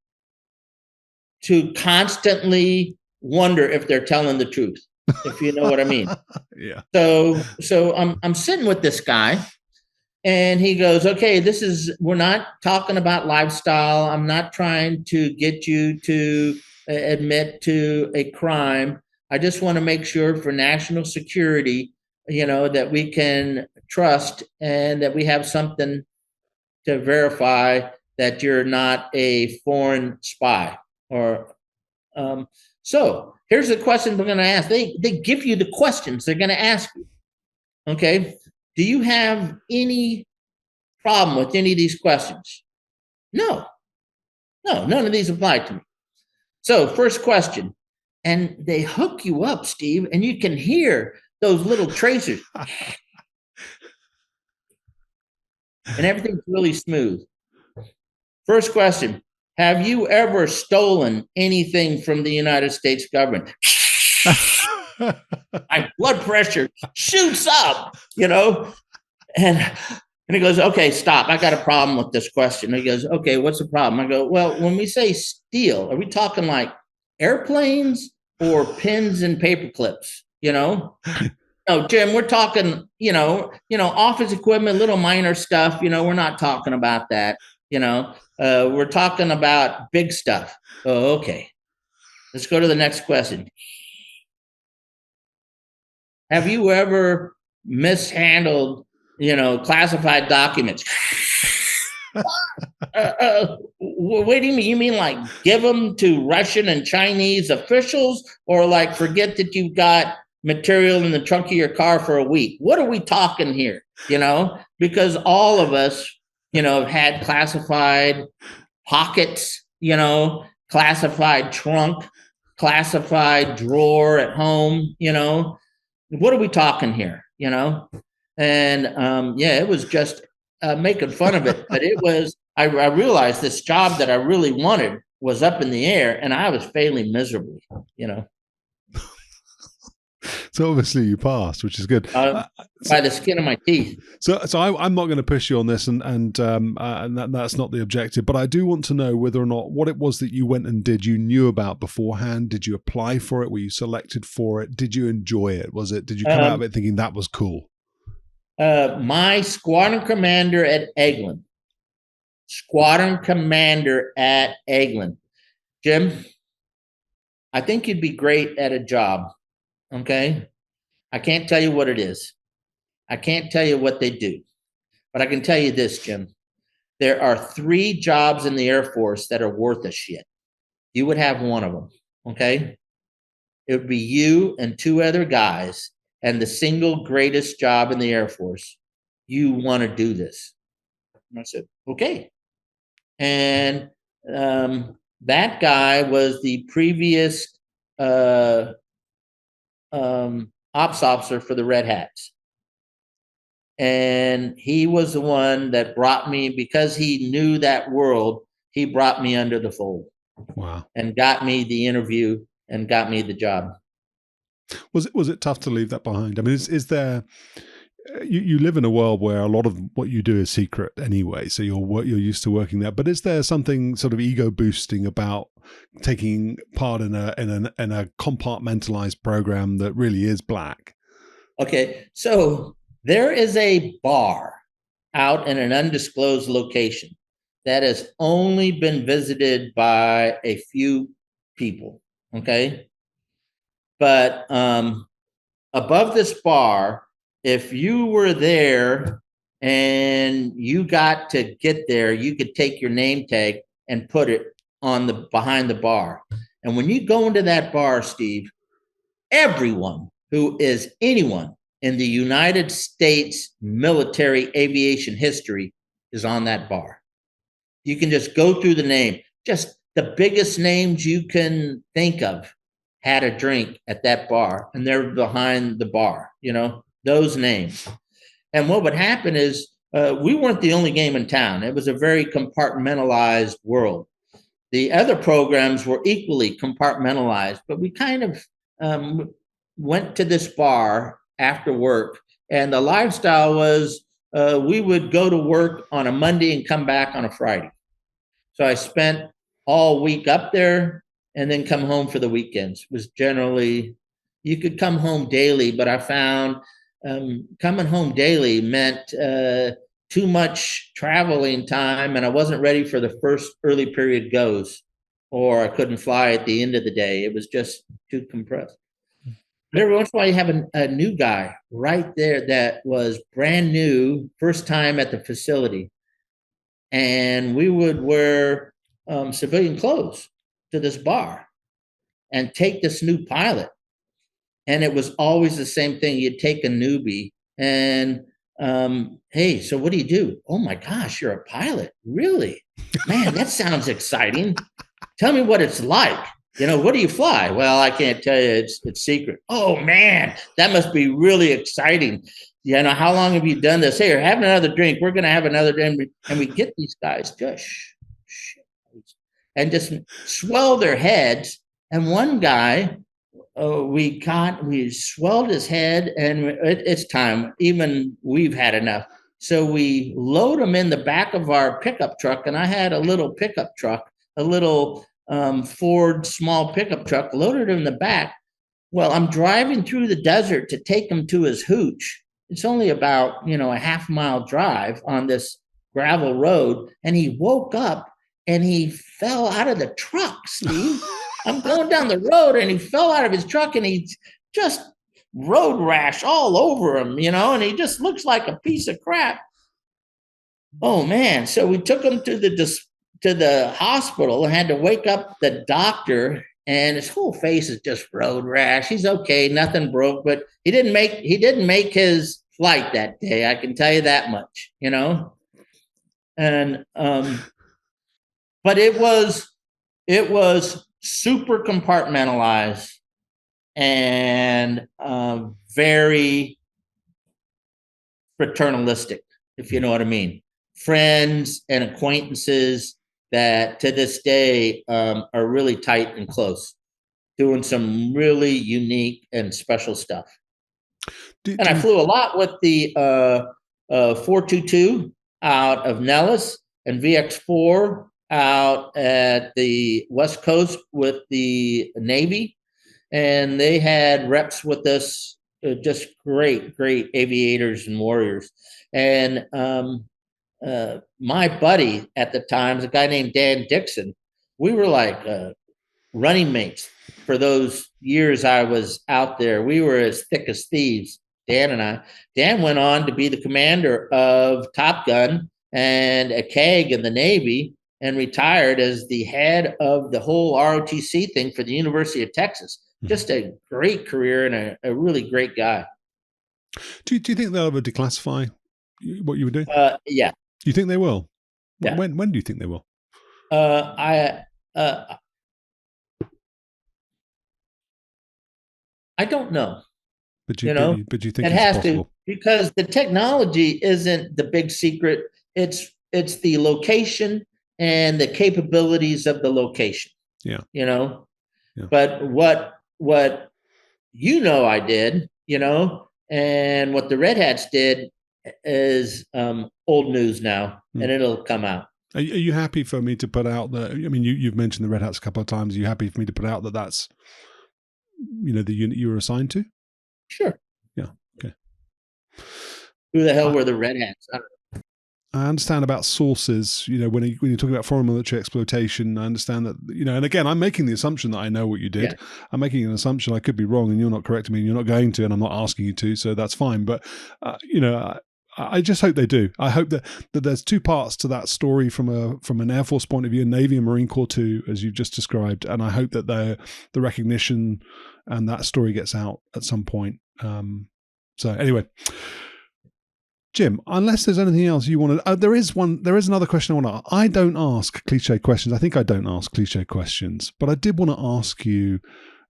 to constantly wonder if they're telling the truth, if you know what I mean. Yeah. So I'm sitting with this guy and he goes, okay, we're not talking about lifestyle. I'm not trying to get you to admit to a crime. I just want to make sure for national security, that we can trust and that we have something to verify that you're not a foreign spy. So here's the question we're going to ask. They give you the questions they're going to ask you. Okay. Do you have any problem with any of these questions? No, none of these apply to me. So first question, and they hook you up, Steve, and you can hear those little tracers. And everything's really smooth. First question, have you ever stolen anything from the United States government? My blood pressure shoots up, and he goes, okay, stop. I got a problem with this question. He goes, okay, what's the problem? I go, well, when we say steal, are we talking like airplanes or pens and paper clips? No, Jim, we're talking, office equipment, little minor stuff. We're not talking about that. We're talking about big stuff. Oh, okay. Let's go to the next question. Have you ever mishandled, classified documents? What do you mean? You mean like give them to Russian and Chinese officials, or like forget that you've got material in the trunk of your car for a week? What are we talking here? Because all of us, have had classified pockets, classified trunk, classified drawer at home, what are we talking here? And it was just making fun of it. But it was, I realized this job that I really wanted was up in the air, and I was failing miserably, So obviously you passed, which is good. By the skin of my teeth. So I'm not going to push you on this, and that's not the objective. But I do want to know whether or not what it was that you went and did you knew about beforehand. Did you apply for it? Were you selected for it? Did you enjoy it? Did you come out of it thinking that was cool? My squadron commander at Elgin. Jim, I think you'd be great at a job. Okay. I can't tell you what it is. I can't tell you what they do, but I can tell you this, Jim. there are 3 jobs in the Air Force that are worth a shit. You would have one of them, okay? It would be you and 2 other guys, and the single greatest job in the Air Force. You want to do this. And I said, okay. And that guy was the previous ops officer for the Red Hats. And he was the one that brought me, because he knew that world, he brought me under the fold. Wow. And got me the interview and got me the job. Was it tough to leave that behind? I mean, is there, you live in a world where a lot of what you do is secret anyway, so you're used to working there. But is there something sort of ego boosting about taking part in a compartmentalized program that really is black? Okay, so there is a bar out in an undisclosed location that has only been visited by a few people. Okay, but above this bar, if you were there and you got to get there, you could take your name tag and put it on the behind the bar. And when you go into that bar, Steve, everyone who is anyone in the United States military aviation history is on that bar. You can just go through the name. Just the biggest names you can think of had a drink at that bar, and they're behind the bar, those names. And what would happen is we weren't the only game in town. It was a very compartmentalized world. The other programs were equally compartmentalized, but we kind of went to this bar after work, and the lifestyle was we would go to work on a Monday and come back on a Friday. So I spent all week up there and then come home for the weekends. It was generally, you could come home daily, but I found coming home daily meant too much traveling time, and I wasn't ready for the first early period goes, or I couldn't fly at the end of the day. It was just too compressed. But every once in a while, you have a new guy right there that was brand new, first time at the facility. And we would wear civilian clothes to this bar and take this new pilot. And it was always the same thing. You'd take a newbie and, hey, so what do you do? Oh my gosh, you're a pilot. Really? Man, that sounds exciting. Tell me what it's like. What do you fly? Well, I can't tell you. It's secret. Oh man, that must be really exciting. How long have you done this? Hey, have another drink. We're going to have another drink. And we get these guys just and just swell their heads. And one guy, we swelled his head, and it's time. Even we've had enough. So we load him in the back of our pickup truck. And I had a little pickup truck, a little Ford small pickup truck, loaded in the back. Well, I'm driving through the desert to take him to his hooch. It's only about, a half-mile drive on this gravel road. And he woke up and he fell out of the truck, Steve. I'm going down the road and he fell out of his truck, and he just road rash all over him, and he just looks like a piece of crap. Oh man. So we took him to the hospital and had to wake up the doctor, and his whole face is just road rash. He's okay, nothing broke, but he didn't make his flight that day. I can tell you that much, And but it was super compartmentalized and very fraternalistic, if you know what I mean. Friends and acquaintances that to this day are really tight and close, doing some really unique and special stuff. I flew a lot with the 422 out of Nellis and VX4 out at the West Coast with the Navy. And they had reps with us, just great aviators and warriors. And my buddy at the time is a guy named Dan Dixon. We were like running mates for those years I was out there. We were as thick as thieves, Dan and I. Dan went on to be the commander of Top Gun and a CAG in the Navy, and retired as the head of the whole ROTC thing for the University of Texas. Just a great career and a really great guy. Do you think they'll ever declassify what you were doing? Yeah. Do you think they will? Yeah. When do you think they will? I don't know. But you think it it's has possible? To, because the technology isn't the big secret. It's the location and the capabilities of the location. Yeah. Yeah. But what I did, and what the Red Hats did is old news now, and it'll come out. Are you happy for me to put out that? I mean, you've mentioned the Red Hats a couple of times. Are you happy for me to put out that that's, the unit you were assigned to? Sure. Yeah. Okay. Who the hell were the Red Hats? I understand about sources, when you're talking about foreign military exploitation. I understand that, and again, I'm making the assumption that I know what you did. Yeah. I'm making an assumption. I could be wrong, and you're not correcting me, and you're not going to, and I'm not asking you to, so that's fine. But, I just hope they do. I hope that there's two parts to that story from an Air Force point of view, Navy and Marine Corps too, as you've just described. And I hope that the recognition and that story gets out at some point. So anyway, Jim, unless there's anything else you want to, there is another question I want to. I don't ask cliche questions. I think I don't ask cliche questions, but I did want to ask you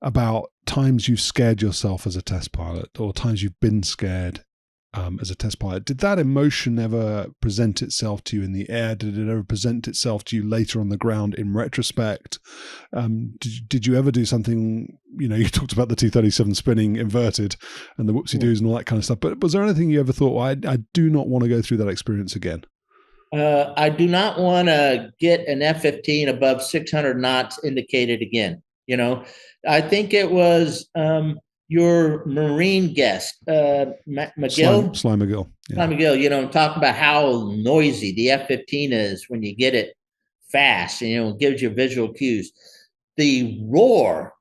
about times you've scared yourself as a test pilot, or times you've been scared as a test pilot. Did that emotion ever present itself to you in the air? Did it ever present itself to you later on the ground in retrospect? Did you ever do something, you talked about the T-37 spinning inverted and the whoopsie-doos and all that kind of stuff, but was there anything you ever thought, well, I do not want to go through that experience again? I do not want to get an F-15 above 600 knots indicated again. I think it was your Marine guest, McGill. Sly McGill. Yeah. Sly McGill, talk about how noisy the F-15 is when you get it fast, it gives you visual cues. The roar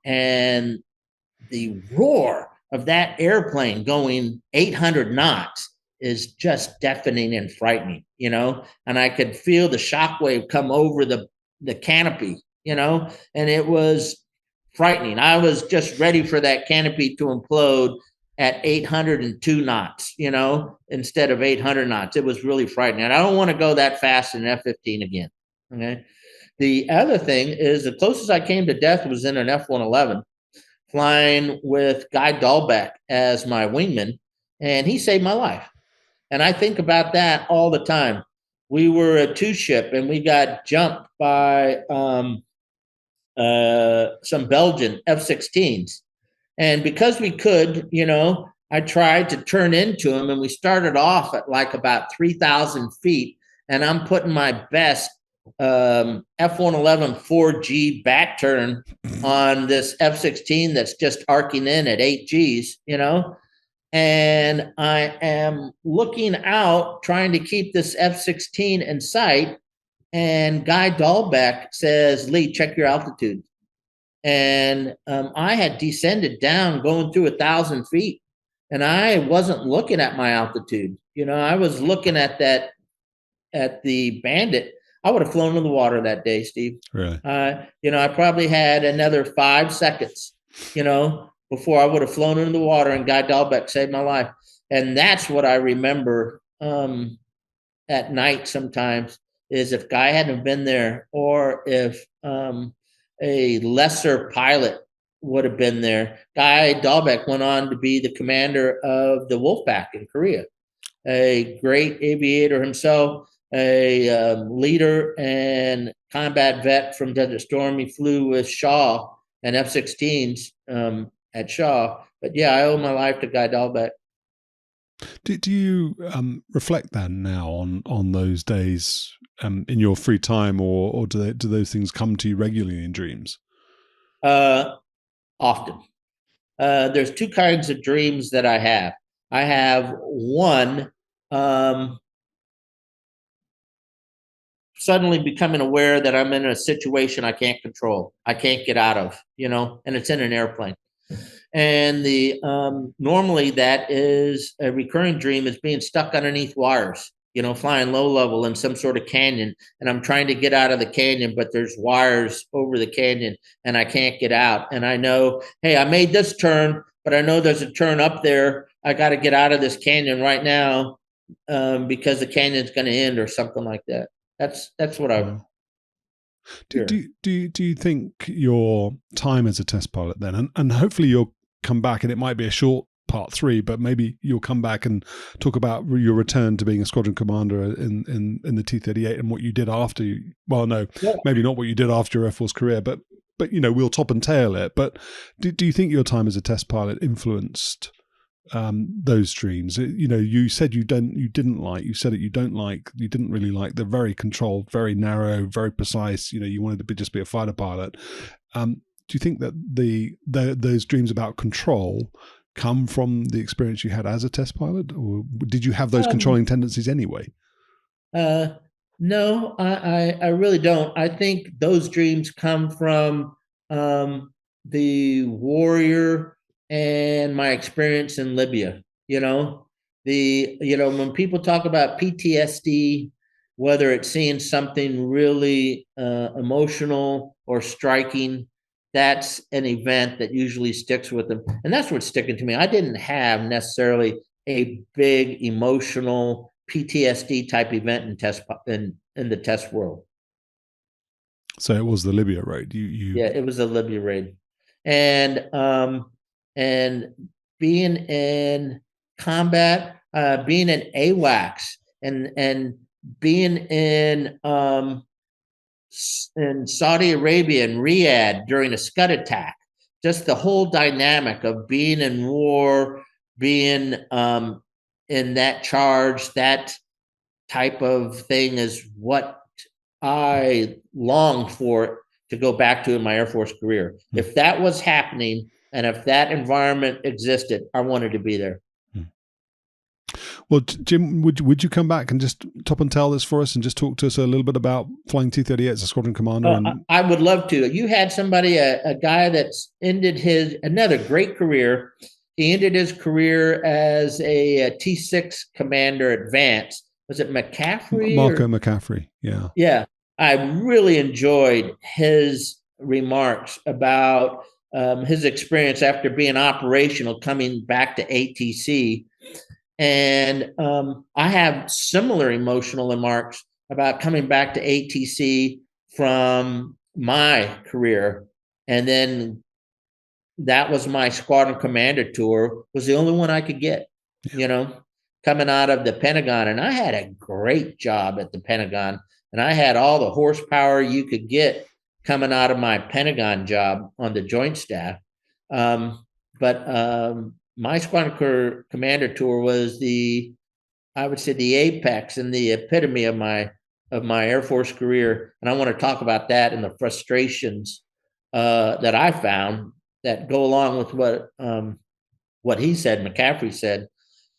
of that airplane going 800 knots is just deafening and frightening, and I could feel the shockwave come over the canopy, and it was frightening. I was just ready for that canopy to implode at 802 knots, instead of 800 knots. It was really frightening. And I don't want to go that fast in an F-15 again. Okay. The other thing is the closest I came to death was in an F-111, flying with Guy Dahlbeck as my wingman, and he saved my life. And I think about that all the time. We were a two-ship, and we got jumped by some Belgian F-16s. And because we could, I tried to turn into him, and we started off at like about 3,000 feet. And I'm putting my best F-111 4G back turn on this F-16 that's just arcing in at 8 Gs, and I am looking out, trying to keep this F-16 in sight. And Guy Dahlbeck says, "Lee, check your altitude." And I had descended down, going through 1,000 feet, and I wasn't looking at my altitude. I was looking at the Bandit. I would have flown in the water that day, Steve. Really? I probably had another 5 seconds, before I would have flown into the water, and Guy Dahlbeck saved my life. And that's what I remember at night sometimes, is if Guy hadn't been there, or if a lesser pilot would have been there. Guy Dahlbeck went on to be the commander of the Wolfpack in Korea, a great aviator himself, a leader and combat vet from Desert Storm. He flew with Shaw and F-16s at Shaw. But yeah, I owe my life to Guy Dahlbeck. Do you reflect then now on those days in your free time, or do those things come to you regularly in dreams? Often. There's two kinds of dreams that I have. I have one, suddenly becoming aware that I'm in a situation I can't control, I can't get out of, and it's in an airplane. And the normally that is a recurring dream, is being stuck underneath wires flying low level in some sort of canyon, and I'm trying to get out of the canyon, but there's wires over the canyon and I can't get out. And I know, hey, I made this turn, but I know there's a turn up there. I got to get out of this canyon right now because the canyon's going to end or something like that. That's what I. Do you think your time as a test pilot then, and hopefully you'll come back, and it might be a short part 3, but maybe you'll come back and talk about your return to being a squadron commander in the T-38 and what you did after you, well, no, maybe not what you did after your Air Force career, but we'll top and tail it. But do you think your time as a test pilot influenced those dreams? You said you didn't really like the very controlled, very narrow, very precise, you wanted to just be a fighter pilot. Do you think that those dreams about control come from the experience you had as a test pilot, or did you have those controlling tendencies anyway? No, I really don't. I think those dreams come from the warrior and my experience in Libya. When people talk about PTSD, whether it's seeing something really emotional or striking, that's an event that usually sticks with them. And that's what's sticking to me. I didn't have necessarily a big emotional PTSD type event in the test world. So it was the Libya raid. Yeah, it was the Libya raid. And being in combat, being in AWACS and being in Saudi Arabia and Riyadh during a Scud attack, just the whole dynamic of being in war, being in that charge, that type of thing is what I longed for to go back to in my Air Force career. If that was happening and if that environment existed, I wanted to be there. Well, Jim, would you come back and just top and tail this for us and just talk to us a little bit about flying T-38 as a squadron commander? I would love to. You had somebody, a guy that's ended another great career. He ended his career as a T6 commander advanced. Was it McCaffrey? Marco McCaffrey, yeah. Yeah. I really enjoyed his remarks about his experience after being operational, coming back to ATC. And I have similar emotional remarks about coming back to ATC from my career. And then that was my squadron commander tour, was the only one I could get, coming out of the Pentagon. And I had a great job at the Pentagon. And I had all the horsepower you could get coming out of my Pentagon job on the Joint Staff. My squadron commander tour was I would say the apex and the epitome of my Air Force career. And I want to talk about that and the frustrations that I found that go along with what he said, McCaffrey said,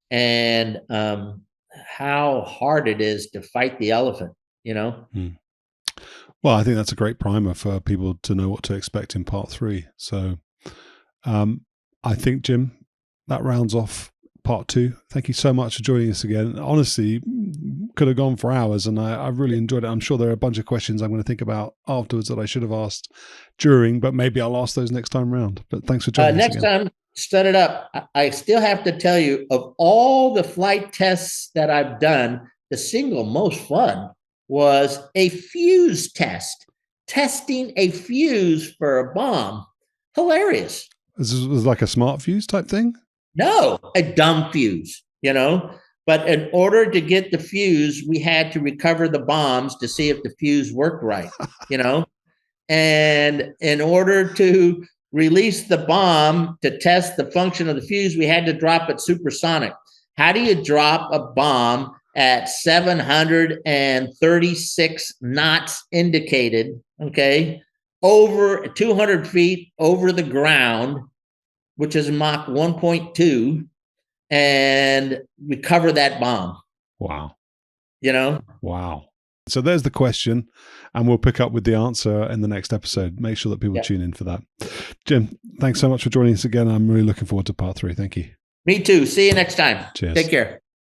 and how hard it is to fight the elephant, Well, I think that's a great primer for people to know what to expect in part 3. So I think, Jim, that rounds off part 2. Thank you so much for joining us again. Honestly, could have gone for hours, and I really enjoyed it. I'm sure there are a bunch of questions I'm going to think about afterwards that I should have asked during, but maybe I'll ask those next time round. But thanks for joining us again. Next time, set it up. I still have to tell you, of all the flight tests that I've done, the single most fun was a fuse test, testing a fuse for a bomb. Hilarious. This was like a smart fuse type thing? No, a dumb fuse, But in order to get the fuse, we had to recover the bombs to see if the fuse worked right, And in order to release the bomb to test the function of the fuse, we had to drop it supersonic. How do you drop a bomb at 736 knots indicated, over 200 feet over the ground, which is Mach 1.2, and recover that bomb? Wow. Wow. So there's the question, and we'll pick up with the answer in the next episode. Make sure that people tune in for that. Jim, thanks so much for joining us again. I'm really looking forward to part 3. Thank you. Me too. See you next time. Cheers. Take care.